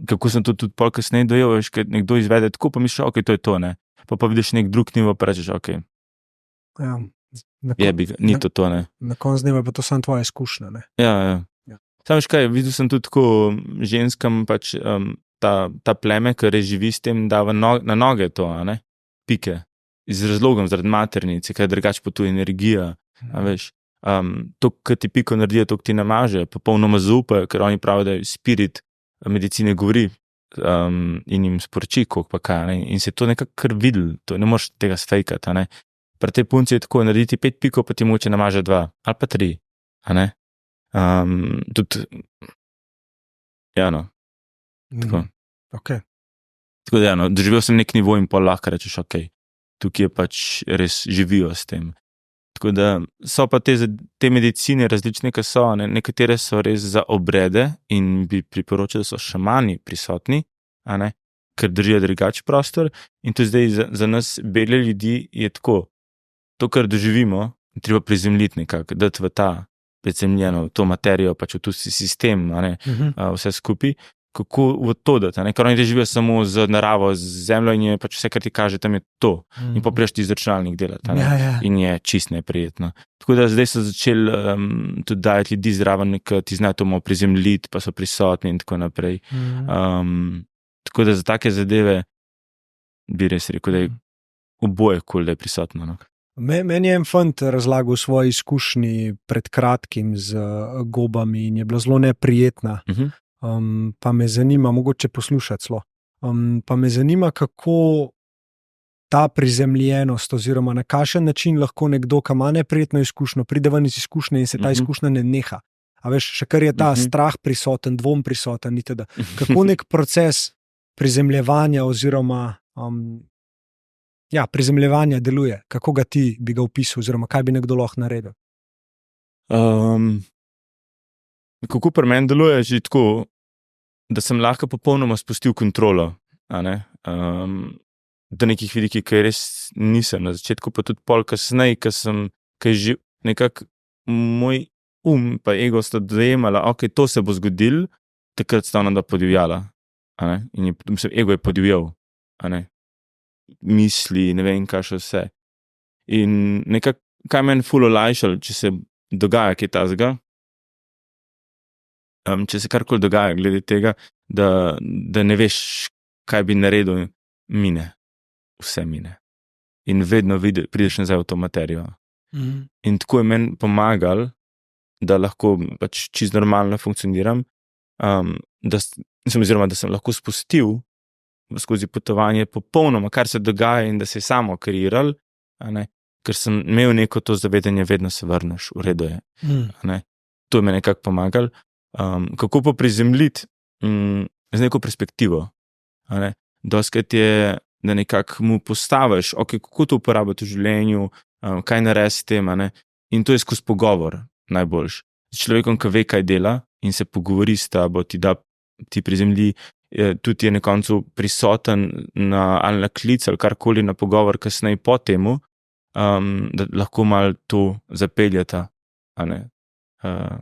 Kako sem to tudi pol kasneje dojel, veš, ker nekdo izvede tako, pa misliš, to je to, ne. Pa vidiš nek drug nivo, pa rečeš, Ja. Ni to, ne. Na koncu dneva pa to samo tvoja izkušnja, ne. Ja. Sam veš kaj, videl sem tudi tako ženskam pač ta pleme, ki res živi s tem, da na noge to, a ne, pike, z razlogom zaradi maternice, kaj drugače potuje energija, a veš, to, kar ti piko naredijo, to, ti namaže, popolnoma zaupajo, ker oni pravijo, da je spirit medicine govori in jim sporoči, koliko pa kaj, ne, in se to nekako kar videl, to ne moreš tega sfejkati, a ne. Pri tej punci je tako, narediti 5 pikov, pa ti mogoče namaže 2 ali pa 3, a ne. Tudi tako. Okay. Tako da doživel sem nek nivo in pol lahko rečeš, tukaj je pač res živijo s tem. Tako da so pa te medicine različne, ki so, nekatere so res za obrede in bi priporočili, da so šamani prisotni, ker držijo drugačen prostor. In to zdaj za nas, bele ljudi, je tako. To, kar doživimo, je treba prizemljiti nekako, dati v ta prizemljeno, v to materijo, pač v tu sistem, vse skupaj. Kako v to dati, ker oni živijo samo z naravo, z zemljo in je pač vse, kar ti kaže, tam je to. In pa priješ ti z računalnik delati. In je čist neprijetno. Tako da zdaj so začeli tudi dajati ljudi zraven, ki ti znajo to malo prizemljiti, pa so prisotni in tako naprej. Tako da za take zadeve bi res rekel, da je oboje kul, da je prisotno. No. Meni je en fant razlagal svoje izkušnji pred kratkim z gobami in je bila zelo neprijetna. Pa me zanima, mogoče poslušati celo, pa me zanima, kako ta prizemljenost oziroma na kakšen način lahko nekdo, ki ima neprijetno izkušnjo, pride ven iz izkušnje in se ta izkušnja ne neha. A veš, še kar je ta strah prisoten, dvom prisoten, itd. Kako nek proces prizemljevanja oziroma prizemljevanja deluje, kako ga ti bi ga opisal oziroma kaj bi nekdo lahko naredil? Kako pri meni deluje že tako, da sem lahko popolnoma spustil kontrolo, do nekih vidikih, ki res nisem na začetku, pa tudi pol kasneje, ki je že nekako moj pa ego sta dojemala, ok, to se bo zgodilo, takrat sta ona podivjala, in ego je podivjal, misli, ne vem, kaj še vse. In nekako, kaj meni ful olajšalo, če se dogaja kaj tazga, če se karkoli dogaja glede tega, da ne veš, kaj bi naredil, vse mine. In vedno prideš nazaj v to materijo. In tako je meni pomagal, da lahko pač čisto normalno funkcioniram, oziroma da sem lahko spustil skozi potovanje popolnoma, kar se dogaja in da se je samo kreiral, ker sem imel neko to zavedanje, vedno se vrneš, v redu je. To je me nekako pomagal. Kako pa prizemljiti z neko perspektivo. Doskrat je, da nekako mu postaviš, kako to uporabiti v življenju, kaj narediti s tem, in to je skozi pogovor najboljš. Z človekom, ki ve, kaj dela in se pogovori s tabo, ti prizemlji, tudi je na koncu prisoten ali na klic ali karkoli na pogovor kasneje po temu, da lahko malo to zapeljata.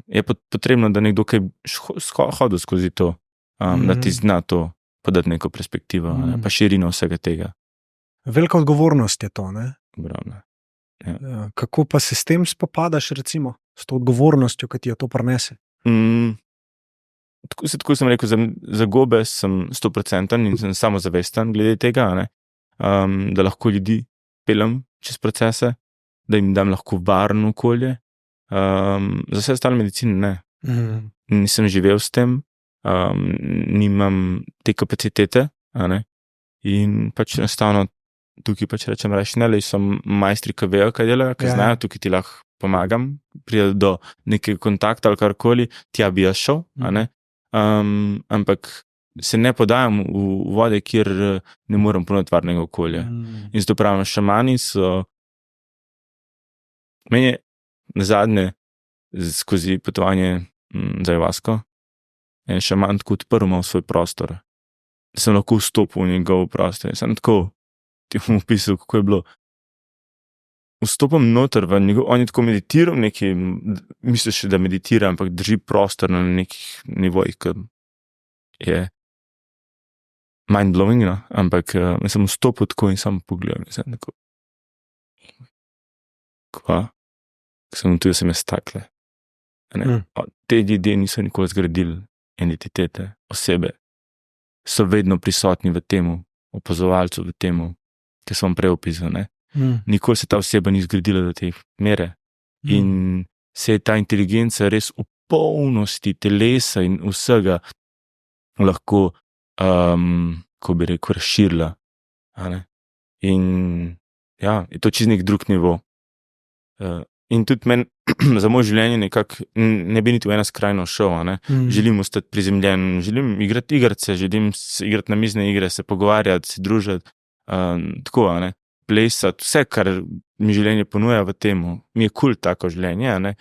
Je potrebno, da nekdo kaj hodil skozi to, da ti zna to podati neko perspektivo, pa širino vsega tega. Velika odgovornost je to, ne? Ogromno. Kako pa se s tem spopadaš, recimo, s to odgovornostjo, ki ti jo to prinese? Tako sem rekel, za gobe sem 100% in sem samozavesten glede tega, da lahko ljudi pelem čez procese, da jim dam lahko varno okolje. Za vse ostale medicine ne. Nisem živel s tem, nimam te kapacitete, in pač enostavno tukaj pač rečem rašnele, so majstri, ki vejo, kaj delajo, ki znajo, tukaj ti lahko pomagam, pride do nekega kontakta ali karkoli, tja bi jaz šel, ampak se ne podajam v vode, kjer ne morem ponuditi varnega okolja. In zato pravim, šamani so meni je nazadnje skozi potovanje za Javasko en šaman tako odprl mal svoj prostor. Da sem lahko vstopil v njegov prostor. Sem tako ti bom opisal, kako je bilo. Vstopam noter v njegov, on je tako meditiral nekaj, misliš, da meditira, ampak drži prostor na nekih nivojih, ki je mind-blowing, no? Ampak sem vstopil tako in samo pogledal. Sem tako, kva? Sem tudi sem jaz takle. Te ljudje niso nikoli zgradili entitete, osebe. So vedno prisotni v temu, opazovalcu v temu, ki sem vam prej opisal, ne? Nikoli se ta oseba ni zgradila do te mere. In se je ta inteligenca res v polnosti telesa in vsega lahko, ko bi rekel, razširila. In ja, je to čez nek drug nivo. In tudi meni za moje življenje nekako ne bi niti v ena skrajno šel, Želim ostati prizemljen, želim igrati igrice, želim igrati namizne igre, se pogovarjati, se družiti, tako, plesati, vse, kar mi življenje ponuja v temu, mi je kul tako življenje,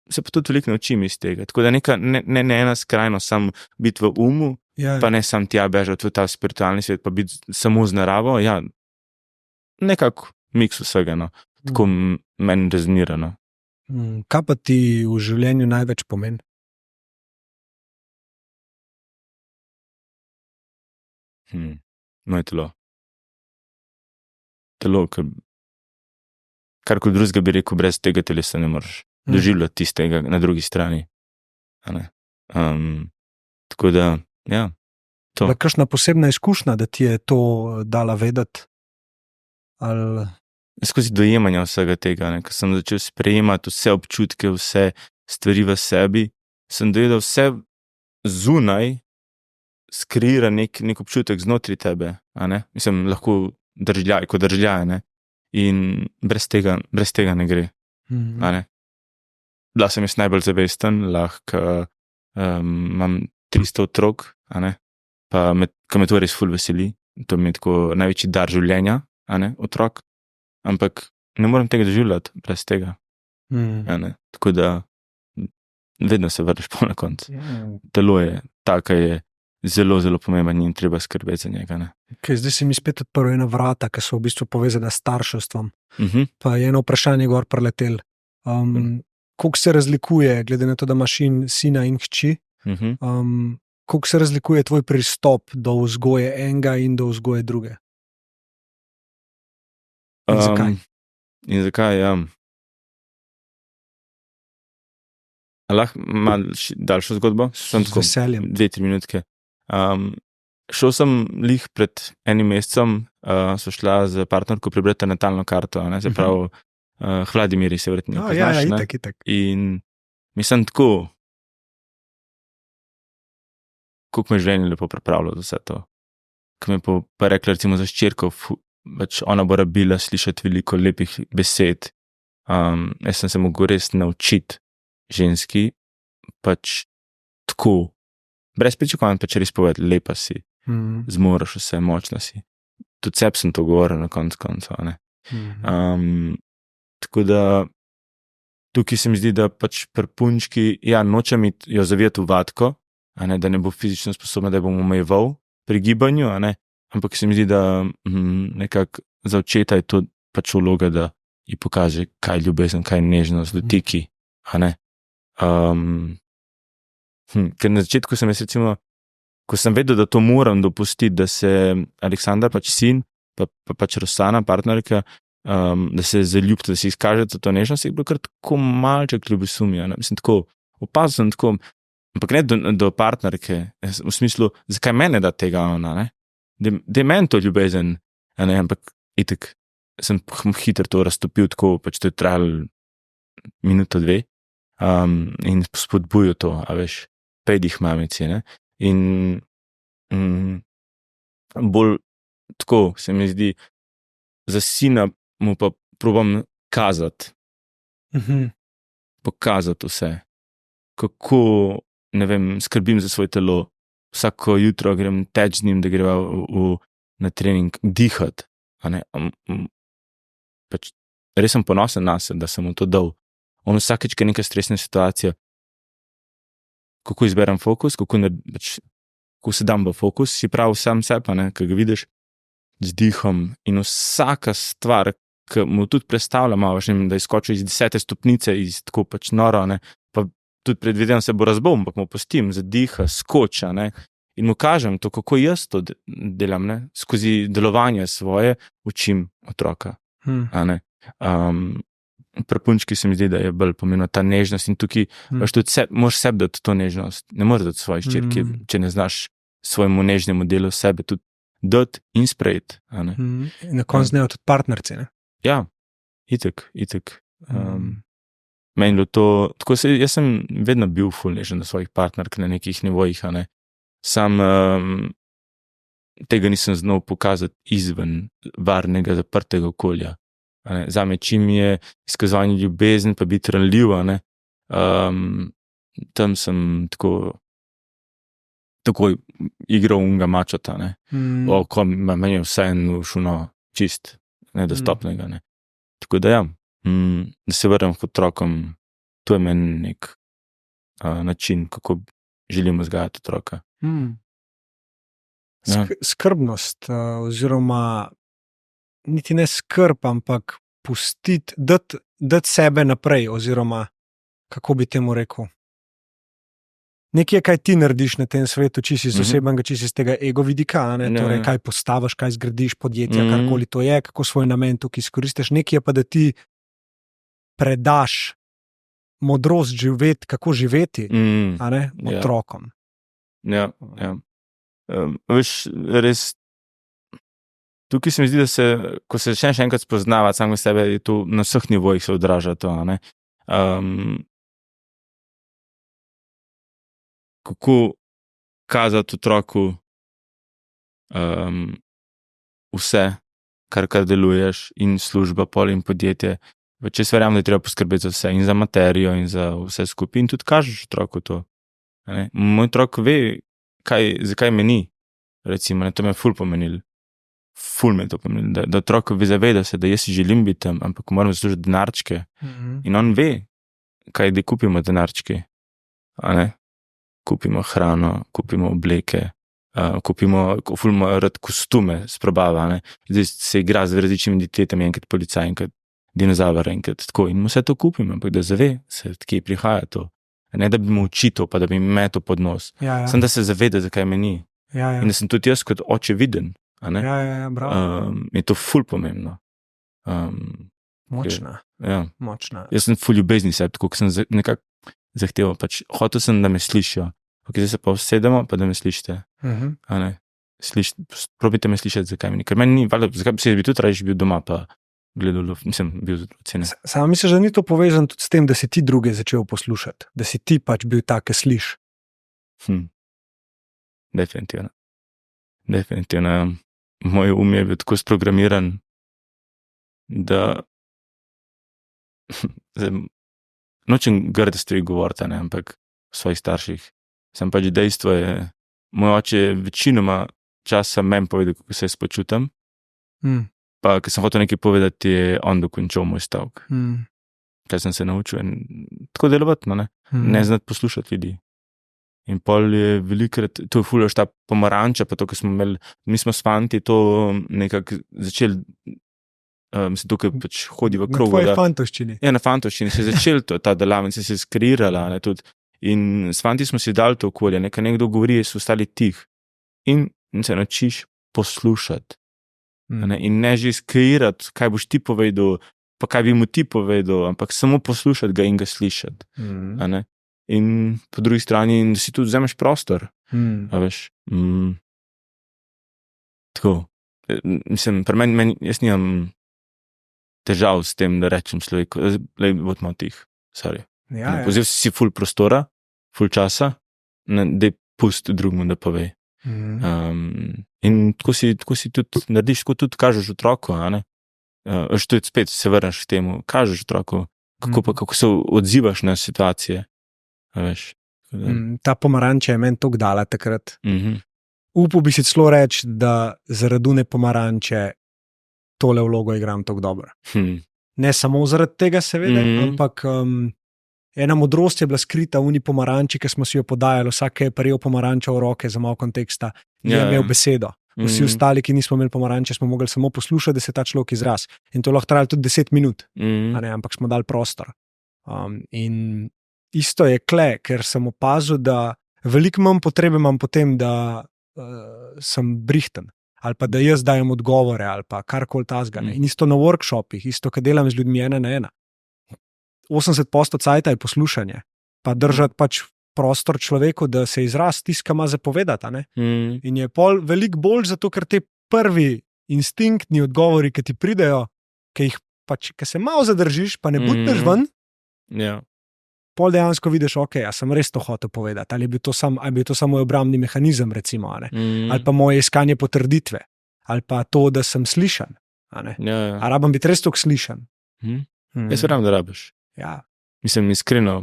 se pa tudi veliko naučim iz tega, tako da ne ena skrajno sam biti v umu, Ja. pa ne sam tja bežati v ta spiritualni svet, pa biti samo z naravo, ja, nekako miks vsega, no. Tako meni rezonira, no. Kaj pa ti v življenju največ pomeni? Moje telo. Telo, karkoli drugega bi rekel, brez tega telesa ne moreš doživljati tistega na drugi strani. A ne? Tako da, ja. To. Je kakšna posebna izkušnja, da ti je to dala vedeti? Ali... Skozi dojemanje vsega tega, ko sem začel sprejemati vse občutke, vse stvari v sebi, sem dojedal vse zunaj, skrira nek občutek znotraj tebe, a ne? Mislim, lahko držljaj, kot držljaj, ne? In brez tega ne gre, a ne? Bila sem jaz najbolj zavesten, lahko imam 300 otrok, a ne? Pa ko me to res ful veseli, to mi je tako največji dar življenja, a ne, otrok, ampak ne morem tega doživljati brez tega, a ne, tako da vedno se vrneš po na koncu. Telo je tako, je zelo, zelo pomemben in treba skrbeti za njega, ne. Okay, zdaj si mi spet odprl ena vrata, ki so v bistvu povezana s starševstvom, pa je eno vprašanje gor preletel. Koliko se razlikuje, glede na to, da imaš sina in hči, koliko se razlikuje tvoj pristop do vzgoje enega in do vzgoje druge? In zakaj? In zakaj, ja. Lahko malo daljšo zgodbo? Z veseljem. 2-3 minutke. Šel sem lih pred enim mesecem, so šla z partnerko prebrati natalno karto, ne, se pravi, Vladimiri se verjetno poznaš, ne? Itak. In mislim tako, koliko me življenje lepo pripravilo za vse to. Ko me pa rekla recimo za hčerko, pač ona bo rabila slišati veliko lepih besed. Jaz sem se mogel res naučiti ženski, pač tako, brez pričakovanj pač res povedati, lepa si, zmoraš vse, močna si. Tudi sebi sem to govoril na koncu, ne. Tako da tukaj se mi zdi, da pač pri punčki, ja, nočem jo zavijati v vatko, a ne, da ne bo fizično sposobna, da bom omejeval pri gibanju, a ne, ampak se mi zdi, da nekako za očeta je to pač vloga, da ji pokaže, kaj je ljubezen, kaj je nežnost, dotiki, a ne. Ker na začetku sem jaz recimo, ko sem vedel, da to moram dopustiti, da se Aleksandar, pač sin, pa pač Rosana, partnerka, da se zaljubite, da se izkažete to nežnost, je bilo kar tako malček ljubosumja, ne, mislim tako, opazil sem tako, ampak ne do partnerke, v smislu, zakaj mene da tega ona, ne, da je meni to ljubezen, ne, ampak itak sem hitro to raztopil, tako pač to je trajalo minuto, 2, in spodbujal to, a veš, pedih mamici, ne, in bolj tako se mi zdi, za sina mu pa probam kazati, pokazati vse, kako, ne vem, skrbim za svoje telo, vsako jutro grem teč z njim, da greva na trening dihati, a ne, pač res sem ponosen na se, da sem mu to dal. On vsakeč, ko je neka stresna situacija, kako izberem fokus, kako se dam v fokus, si prav sam sebe, ne, ko ga vidiš z dihom in vsaka stvar, ki mu tudi predstavlja malo, da je skočil iz 10. stopnice, iz tako pač noro, ne, pa tudi predvidevam se bo razbol, ampak mu pustim za diha, skoča, ne, in mu kažem to, kako jaz to delam, ne, skozi delovanje svoje učim otroka, a ne. Pri punčki se mi zdi, da je bolj pomembna ta nežnost in tukaj tudi moraš sebi dati to nežnost, ne moreš dati svoji hčerki, če ne znaš svojemu nežnemu delu sebe tudi dati in sprejeti, a ne. In na koncu znajo tudi partnerci, ne? Ja, itak. Meni je to, tako jaz sem vedno bil ful nežen do svojih partnerk na nekih nivojih, a ne. Sam tega nisem znal pokazati izven varnega, zaprtega okolja. Zame, čim je izkazovanje ljubezni, pa biti ranljiv, a ne, tam sem tako igral unga mačota, ne. Meni je vse šuno čist, nedostopnega, ne. Tako da ja, da se vrnem k otrokom, to je meni nek način, kako želim vzgajati otroka. skrbnost, oziroma niti ne skrb, ampak pustiti, dati sebe naprej, oziroma kako bi temu rekel. Nekaj, kaj ti narediš na tem svetu, čisto iz osebnega, čisto iz tega ego vidika, torej, kaj postaviš, kaj zgradiš podjetja, karkoli to je, kako svoj namen tukaj izkoristiš. Nekaj je pa, da ti predaš modrost živeti, kako živeti otrokom. Ja. Veš, res, tukaj se mi zdi, da se, ko se še enkrat spoznava samega sebe, je to na vseh nivojih se odraža to, kako kazati otroku vse, kar deluješ, in služba, pol in podjetje. Če se verjamem, da je treba poskrbeti za vse, in za materijo, in za vse skupaj, in tudi kažeš otroku to. Moj otrok ve, zakaj me ni, recimo, to me je ful pomenil. Ful me je to pomenil, da otrok zaveda se, da jaz si želim biti tam, ampak moram zaslužiti denarčke. In on ve, kaj da kupimo denarčki. Kupimo hrano, kupimo obleke, kupimo ful rad kostume, sprobava. Zdaj se igra z različnimi identitetami, enkrat policaj, enkrat dinozaver, enkrat tako. In mu vse to kupimo, ampak da zave se, kje prihaja to. Ne da bi mu učito, pa da bi meto pod nos. Sem da se zaveda, zakaj me ni. In da sem tudi jaz kot oče viden. Bravo. Je to ful pomembno. Močna. Jaz sem ful ljubezni sebi, tako kot sem nekako zahteval, hotel sem, da me slišijo. Zdaj se pa vsedemo, pa da me slišite. Probite me slišati, zakaj mi ni. Ker meni ni, zakaj bi se tudi raje bil doma, pa gledal, bil ocene. Samo misliš, da ni to povezano tudi s tem, da si ti druge začel poslušati? Da si ti bil tak, ki sliš? Definitivno. Moj je bil tako sprogramiran, da nočem grde stvari govoriti, ampak v svojih starših. Sem dejstvo je, moj oče je večinoma časa meni povedal, kako se jaz počutam, pa ker sem hotel nekaj povedati, je on dokončal moj stavek. Kaj sem se naučil, tako delovati, ne znati poslušati ljudi. In pol je velikrat, to je ful ta pomaranča, pa to, ko smo imeli, mi smo s fanti to nekako začeli, mislim, tukaj hodi v krogu. Na tvoji fantovščini. Ja, na fantovščini se je začel ta delavnica, se je skreirala, tudi. In s fanti smo si dali to okolje, nekdo govori, so ostali tih. In se naučiš poslušati. In ne že skreirati, kaj boš ti povedal, pa kaj bi mu ti povedal, ampak samo poslušati ga in ga slišati. In po drugi strani, da si tudi vzameš prostor. Veš? Tako. Mislim, pri meni, jaz nimam težav s tem, da rečem človeku, bodimo tih, sorry. Vzel si ful prostora, ful časa, da pusti drugemu, da pove. In tako si tudi narediš, tako tudi kažeš otroku, to je spet, se vrneš k temu, kažeš otroku, kako se odzivaš na situacije. Veš. Ta pomaranča je meni toliko dala takrat. Upal bi si celo reči, da zaradi une pomaranče tole vlogo igram toliko dobro. Ne samo zaradi tega, seveda, ampak ena modrost je bila skrita v uni pomaranči, ki smo si jo podajali, vsak je prijel pomaranča v roke, za malo konteksta, je imel besedo. Vsi ostali, ki nismo imeli pomaranče, smo mogli samo poslušati, da se ta človek izraz. In to lahko trajalo tudi 10 minut, ampak smo dali prostor. In isto je kle, ker sem opazil, da veliko manj potrebe imam potem, da sem brihten, ali pa da jaz dajem odgovore, ali pa karkoli tazga. In isto na workshopih, isto, kad delam z ljudmi 1-1. 80% cajta je poslušanje, pa držati prostor človeku, da se izraz tiska ima zapovedati. In je pol veliko bolj zato, ker te prvi instinktni odgovori, ki ti pridejo, ki se malo zadržiš, pa ne butneš ven, pol dejansko vidiš, a sem res to hotel povedati, ali je bil to samo moj obrambni mehanizem, recimo, ali pa moje iskanje potrditve, ali pa to, da sem slišan. A rabam biti res toliko slišan. Jaz verjamem, da rabiš. Mislim, iskreno,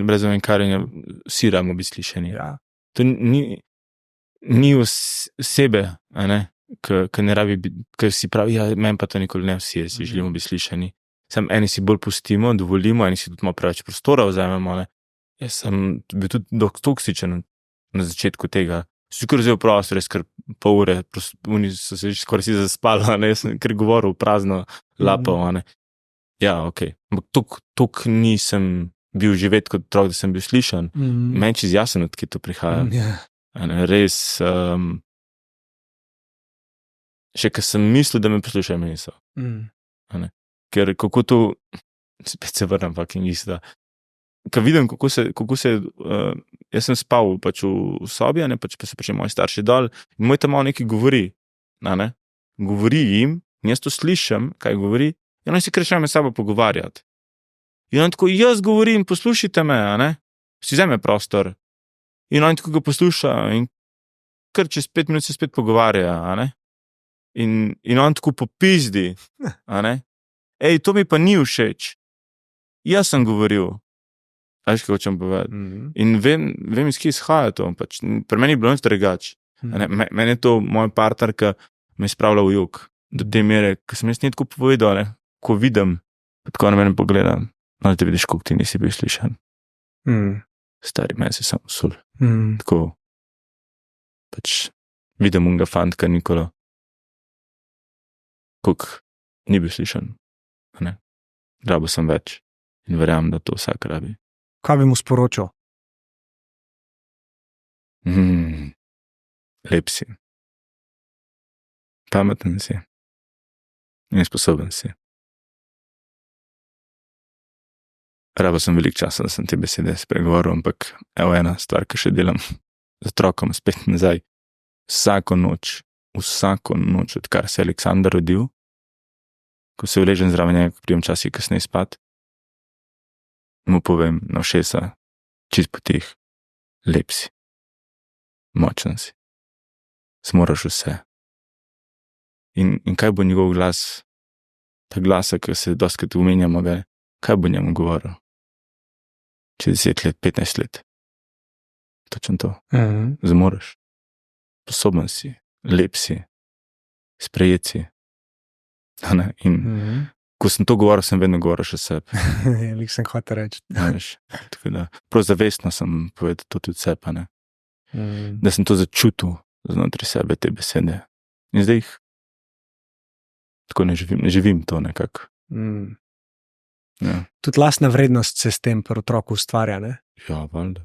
brez omenkarjenja, vsi rabimo biti slišani. To ni osebe, ki ne rabi biti, ki si pravi, meni pa to nikoli ne, vsi si želimo biti slišani. Sam eni si bolj pustimo, dovolimo, eni si tudi malo preveč prostora vzamemo. Jaz sem bil tudi toksičen na začetku tega. si kar vzel prostor, res kar pol ure, oni so se skoraj si zaspali, ne, jaz sem kar govoril prazno lapo, ne. Ja, okej. Ampak tok nisem bil živet kot otrok, da sem bil slišan. Meni čez jasen, odkje to prihaja. Ne, res, še ko sem mislil, da me poslušajo, me niso. Ker kako to, spet se vrnem fucking isto. Ko vidim, kako se jaz sem spal pač v sobi, ne, pač pa se pač moji starši dol in moj tam malo nekaj govori, ne. Govori jim, in jaz to slišim, kaj govori, in oni si krešajo med sabo pogovarjati. In on tako, jaz govorim, poslušajte me, ne, si vzeme prostor. In on tako ga posluša in kar čez 5 minut se spet pogovarja, ne. In on tako popizdi, ne. Ej, to mi pa ni všeč. Jaz sem govoril. Veš, kako hočem povedati. In vem iz kje izhaja to. Pač, pri meni je bilo nič drugače. Meni je to moja partnerka me spravila v jug. Do te mere, ko sem jaz ni tako povedal, ne, ko vidim, tako na mene pogleda, no, da vidiš, koliko ti nisi bil slišan. Stari, meni se samo sul. Tako, pač, vidim unga fantka Nikolo, koliko ni bil slišan. Ne. Rabo sem več in verjamem, da to vsak rabi. Kaj bi mu sporočil? Lep si. Pameten si. In sposoben si. Rabo sem veliko časa, da sem te besede spregovoril, ampak evo ena stvar, ki še delam z otrokom spet nazaj. Vsako noč, odkar se je Aleksandar rodil, ko se uležem zraven njega, ko prijem časi kasneje spat, mu povem na ušesa, čist potih, lep si, močen si, zmoraš vse. In kaj bo njegov glas, ta glasa, ki se dostakrat umenjamo ga, kaj bo njemu govoril? Čez 10 let, 15 let. Točno to. Zmoraš. Sposoben si, lep si, sprejet si. In ko sem to govoril, sem vedno govoril še sebi. Lik sem hotel reči. Tako da, prav zavestno sem povedal to tudi sebi, ne. Da sem to začutil znotraj sebe, te besede. In zdaj jih tako ne živim to nekako. Ja. Tudi lastna vrednost se s tem pri otroku ustvarja, ne? Ja, valjda.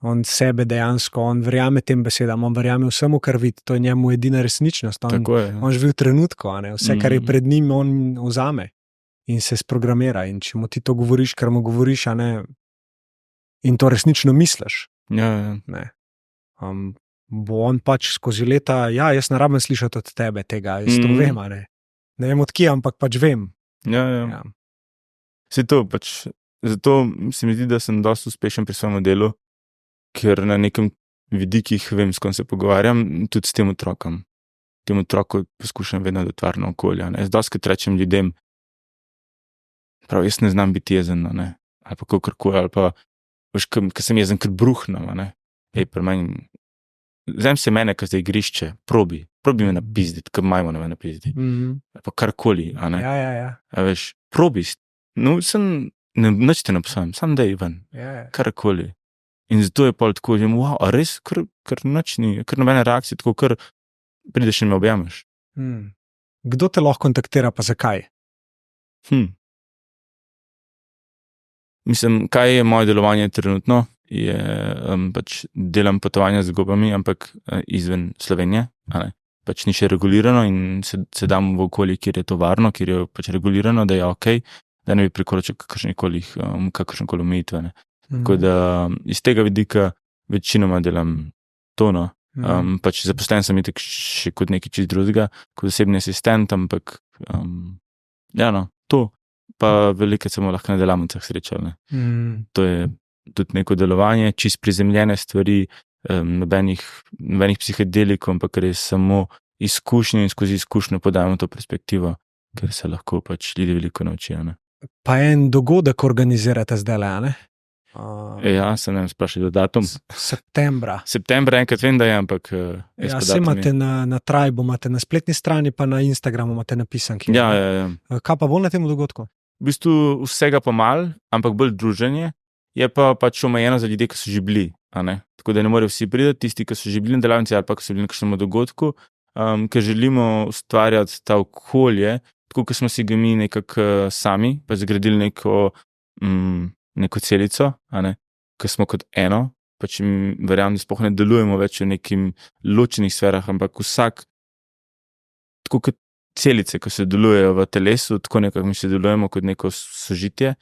On sebe dejansko, on verjame tem besedam, on verjame vsemu, kar vidi, to je njemu edina resničnost. Tako je. On živi v trenutku, ne? Vse, kar je pred njim, on vzame in se sprogramira. In če mu ti to govoriš, kar mu govoriš, ne? In to resnično misliš. Ja. Ne? Bo on pač skozi leta, ja, jaz ne rabim slišati od tebe tega, jaz to vem, ne? Ne vem od kje, ampak pač vem. Ja. Se to pač, zato se mi zdi, da sem dosti uspešen pri svojem delu, ker na nekem vidikih vem, s kom se pogovarjam, tudi s tem otrokom. Tem otroku poskušam vedno dotvarno okolje. Jaz dostikrat rečem ljudem, prav, jaz ne znam biti jezen, ne, ali pa kakorkoli, ali pa, veš, ko sem jezen, ker bruhnem, ne, pri meni, vzem se mene, ko zdaj igrišče, probi me napizditi, ko majmo na me napizditi, ali pa karkoli, ne. Ja. A veš, probi, no, nič te napisam, sam dej ven, karkoli. In zato je pol tako, že wow, a res, kar nič ni, kar nobene reakcije, tako kar prideš in me objameš. Kdo te lahko kontaktira, pa zakaj? Mislim, kaj je moje delovanje trenutno, je pač delam potovanja z gobami, ampak izven Slovenije, pač ni še regulirano in se dam v okolje, kjer je to varno, kjer je pač regulirano, da je okej, da ne bi prikoročil kakršnekoli omejitve. Tako da iz tega vidika večinoma delam to, no. Pač zaposlen sem itak še kot nekaj čist drugega, kot osebni asistent, ampak ja, no, to. Pa veliko se bomo lahko na delavnicah srečali. To je tudi neko delovanje, čist prizemljene stvari, nobenih psihedelikov, ampak res samo izkušnje in skozi izkušnjo podajamo to perspektivo, ker se lahko pač ljudi veliko naučijo. Pa en dogodek organizirate zdaj, ne? Ja, se ne sprašaj do datum. Septembra, enkrat vem, da je, ampak ja, se imate na Tribu, imate na spletni strani, pa na Instagramu imate napisan. Ja. Kaj pa bo na tem dogodku? V bistvu vsega pa malo, ampak bolj druženje, je pa pač omejeno za ljudi, ki so že bili a ne. Tako da ne morejo vsi priti, tisti, ki so že bili na delavnici ali pa ki so bili na kakšnem dogodku, ker želimo ustvarjati ta okolje, tako kot smo si ga mi nekako sami, pa zgradili neko celico, a ne, ki smo kot eno, pač verjamem, da sploh ne delujemo več v nekim ločenih sferah, ampak vsak, tako kot celice, ki se delujejo v telesu, tako nekako mi se delujemo kot neko sožitje.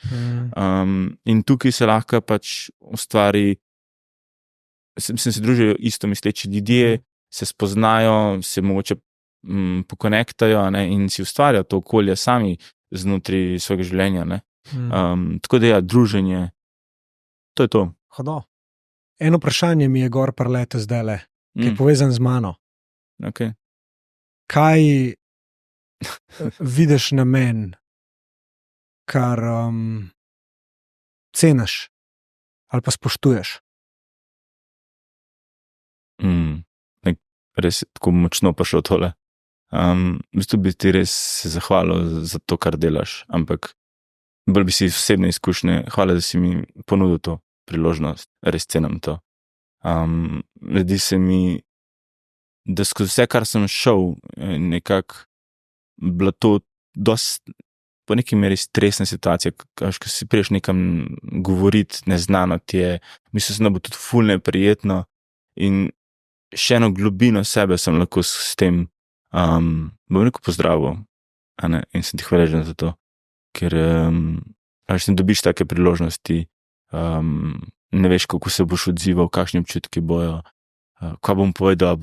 In tukaj se lahko pač ustvari, se družijo isto misleči ljudje, se spoznajo, se mogoče pokonektajo, a ne, in si ustvarjajo to okolje sami znotraj svojega življenja. Ne. Tako da druženje, to je to. Hodo. Eno vprašanje mi je gor prelete zdajle, ki je povezan z mano. Okay. Kaj vidiš na meni, kar ceniš ali pa spoštuješ? Res je tako močno prišel tole. V bistvu bi ti res se zahvalil za to, kar delaš, ampak bolj bi si osebne izkušnje, hvala, da si mi ponudil to priložnost, res cenim to. Zdi se mi, da skozi vse, kar sem šel, nekako bila to po neki meri stresna situacija, ko si priješ nekam govoriti, neznano ti je, mislim, da bo tudi ful neprijetno in še eno globino sebe sem lahko s tem, bom rekel, pozdravil, in sem ti hvaležen za to, ker ne dobiš take priložnosti, ne veš, kako se boš odzival, kakšni občutki bojo, kaj bom povedal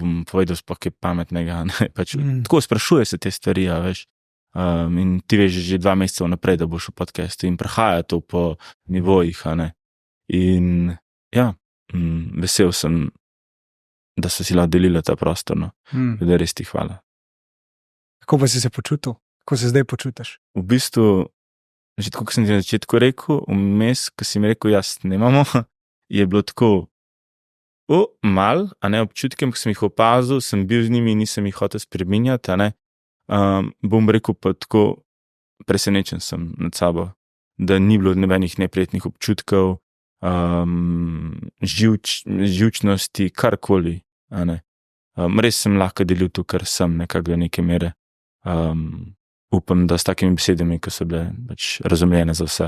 sploh kaj pametnega, pač, tako sprašuje se te stvari, veš, in ti veš že 2 meseca vnaprej, da boš v podcastu in prehaja to po nivojih, in vesel sem, da so si lahko delila ta prostor, da res ti hvala. Kako pa si se počutil? Kako se zdaj počutiš? V bistvu, že tako, kot sem ti na začetku rekel, vmes, ko si mi rekel, snemamo, je bilo tako, mal, občutkem, ko sem jih opazil, sem bil z njimi in nisem jih hotel spreminjati, bom rekel pa tako, presenečen sem nad sabo, da ni bilo nobenih neprijetnih občutkov, živčnosti, karkoli, res sem lahko delil to, kar sem nekako do neke mere. Upam, da s takimi besedami, ki so bile pač razumljene za vse.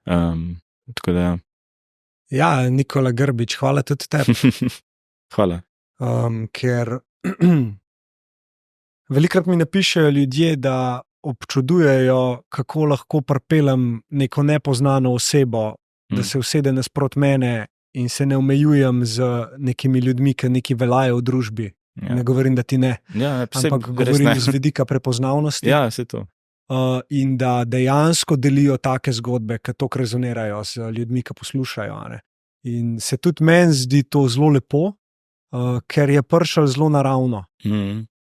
Tako da Ja, Nikola Grbič, hvala tudi tebi. Hvala. Ker velikrat mi napišejo ljudje, da občudujejo, kako lahko pripeljem neko nepoznano osebo, da se usede nasprot mene in se ne omejujem z nekimi ljudmi, ki nekaj veljajo v družbi. Ja. Ne govorim, da ti ne. Ja, ampak govorim z vidika prepoznavnosti. Ja, vse to. In da dejansko delijo take zgodbe, ki tako rezonirajo z ljudmi, ki poslušajo. In se tudi meni zdi to zelo lepo, ker je prišel zelo naravno.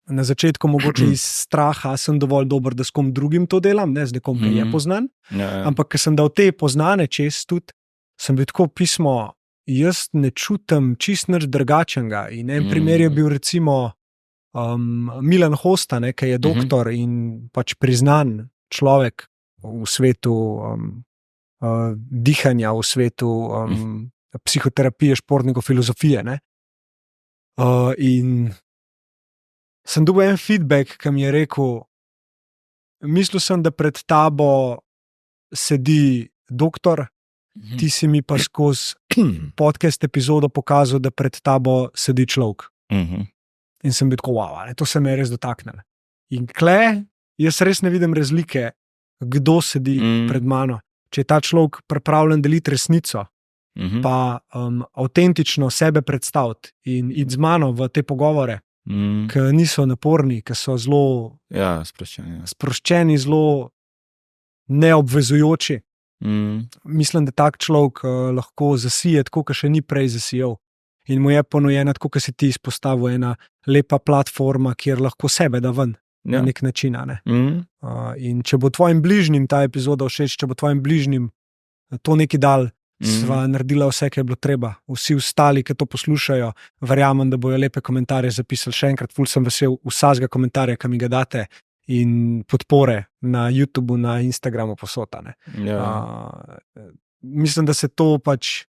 Na začetku mogoče iz straha, sem dovolj dober, da s kom drugim to delam, ne z nekom, ki je poznan. Ampak, ker sem dal te poznane čez tudi, sem bil tako pismo, jaz ne čutim čist nič drugačnega. In en primer je bil recimo Milan Hosta, ki je doktor in pač priznan človek v svetu dihanja, v svetu psihoterapije, športnikov, filozofije. In sem dobil en feedback, ki mi je rekel, mislil sem, da pred tabo sedi doktor, ti si mi pa skozi podcast epizodo pokazal, da pred tabo sedi človek. In sem bil tako, wow, to se me je res dotaknilo. In kle, jaz res ne vidim razlike, kdo sedi pred mano. Če je ta človek pripravljen deliti resnico, pa avtentično sebe predstaviti in iti z mano v te pogovore, ki niso naporni, ki so zelo sproščeni, zelo neobvezujoči. Mislim, da tak človek lahko zasije tako, kot še ni prej zasijal. In mu je ponujena, tako kot si ti izpostavil, ena lepa platforma, kjer lahko sebe da ven na nek način. In če bo tvojim bližnjim ta epizoda všeč, če bo tvojim bližnjim to nekaj dal, sva naredila vse, kar je bilo treba. Vsi ostali, ki to poslušajo, verjamem, da bojo lepe komentarje zapisali. Še enkrat, ful sem vesel vsakega komentarja, ki mi ga date, in podpore na YouTubeu, na Instagramu posod. Mislim, da se to pač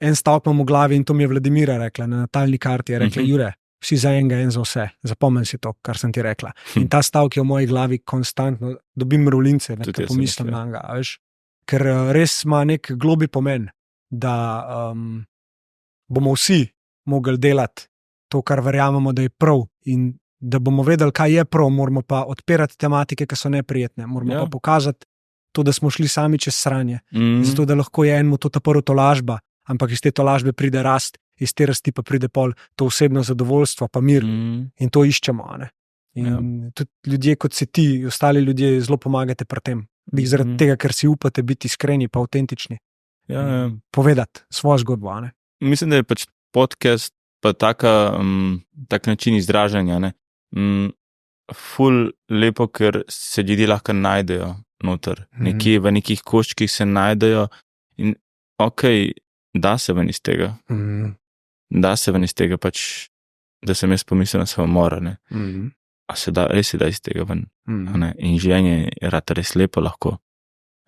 en stavek imam v glavi in to mi je Vladimira rekla na natalni karti, je rekla, Jure, vsi za enega, en za vse, zapomni si to, kar sem ti rekla. In ta stavek je v moji glavi konstantno, dobim mravljince, ko pomislim na njega, veš. Ker res ima nek globi pomen, da bomo vsi mogli delati to, kar verjamemo, da je prav in da bomo vedeli, kaj je prav, moramo pa odpirati tematike, ki so neprijetne, moramo pa pokazati to, da smo šli sami čez sranje, zato da lahko je enemu to prvo tolažba, ampak iz te tolažbe pride rast, iz te rasti pa pride pol to osebno zadovoljstvo, pa mir in to iščemo. Ne? In tudi ljudje, kot si ti, ostali ljudje zelo pomagate pri tem, zaradi tega, ker si upate biti iskreni pa avtentični. Povedati svojo zgodbo. Ne? Mislim, da je pač podcast pa tak način izražanja, ne? Ful lepo, ker se ljudje lahko najdejo noter, nekje v nekih koščkih se najdejo in da se ven iz tega. Da se ven iz tega, pač, da sem jaz pomislil na samomor, ne. A se da, res se da iz tega ven. Ne? In življenje je rata res lepo lahko.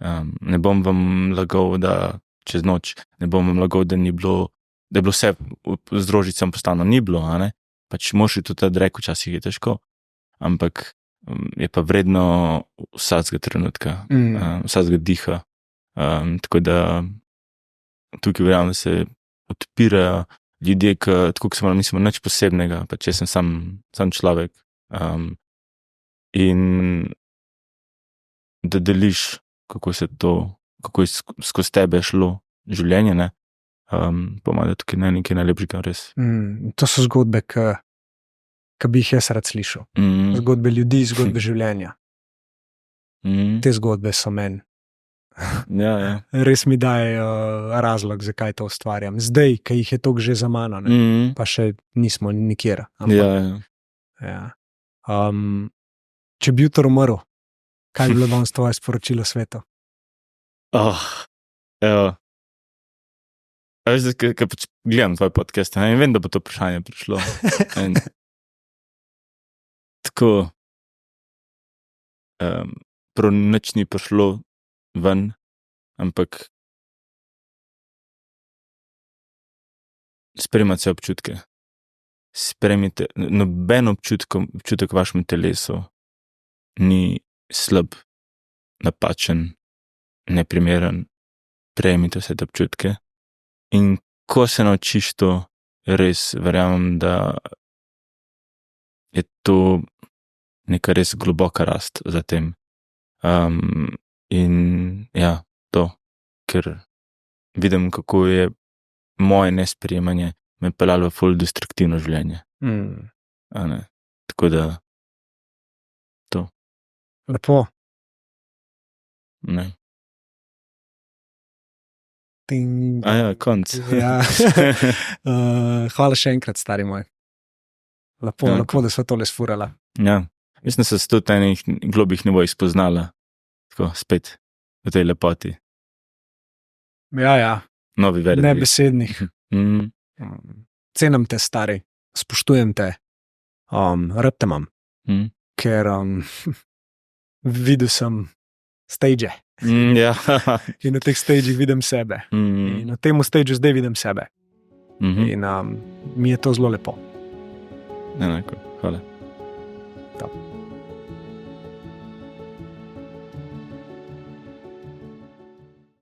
Ne bom vam lagal, da čez noč, ne bom vam lagal, da ni bilo, da je bilo vse z rožicam postano, ni bilo, a ne. Pač moš tudi odrek, včasih je težko, ampak je pa vredno vsakega trenutka, vsakega diha. Tako da tukaj verjamem, da se odpirajo ljudje, tako kot smo nismo nič posebnega, pač jaz sem sam človek. In da deliš, kako je skozi tebe šlo življenje, ne? Pomaga tukaj nekaj najlepšega, res. To so zgodbe, ki bi jih jaz rad slišal. Zgodbe ljudi, zgodbe življenja. Te zgodbe so meni. Ja. Res mi daje razlog, zakaj to ustvarjam. Zdaj, ki jih je toliko že za mano, ne? Pa še nismo nikjer. Ja. Če bi jutro umrl, kaj bi bilo danes tvoje sporočilo svetu? Evo. Veš, kaj pač gledam tvoj podcast, in vem, da bo to vprašanje prišlo. Tako, prav nič ni prišlo ven, ampak sprejmite se občutke. Sprejmite, noben občutek v vašem telesu ni slab, napačen, neprimeren. Prejmite vse te občutke. In ko se naučiš to, res verjamem, da je to neka res globoka rast za tem. In ja, to, ker vidim, kako je moje nesprejemanje me peljalo v ful destruktivno življenje. Tako da to. Lepo. Ne. Konc. Ja. Hvala še enkrat, stari moj. Lepo, da sva tole sfurala. Ja, mislim, da se tudi enih globih nivojih spoznala. Tako, spet, v tej lepoti. Ja. Novi verzi. Nebesednih. Cenim te, stari. Spoštujem te. Rad te imam. Ker videl sem stage. Ja. In na teh stagih vidim sebe. In na tem stageu zdaj vidim sebe. In mi je to zelo lepo. Enako, hvala. Top.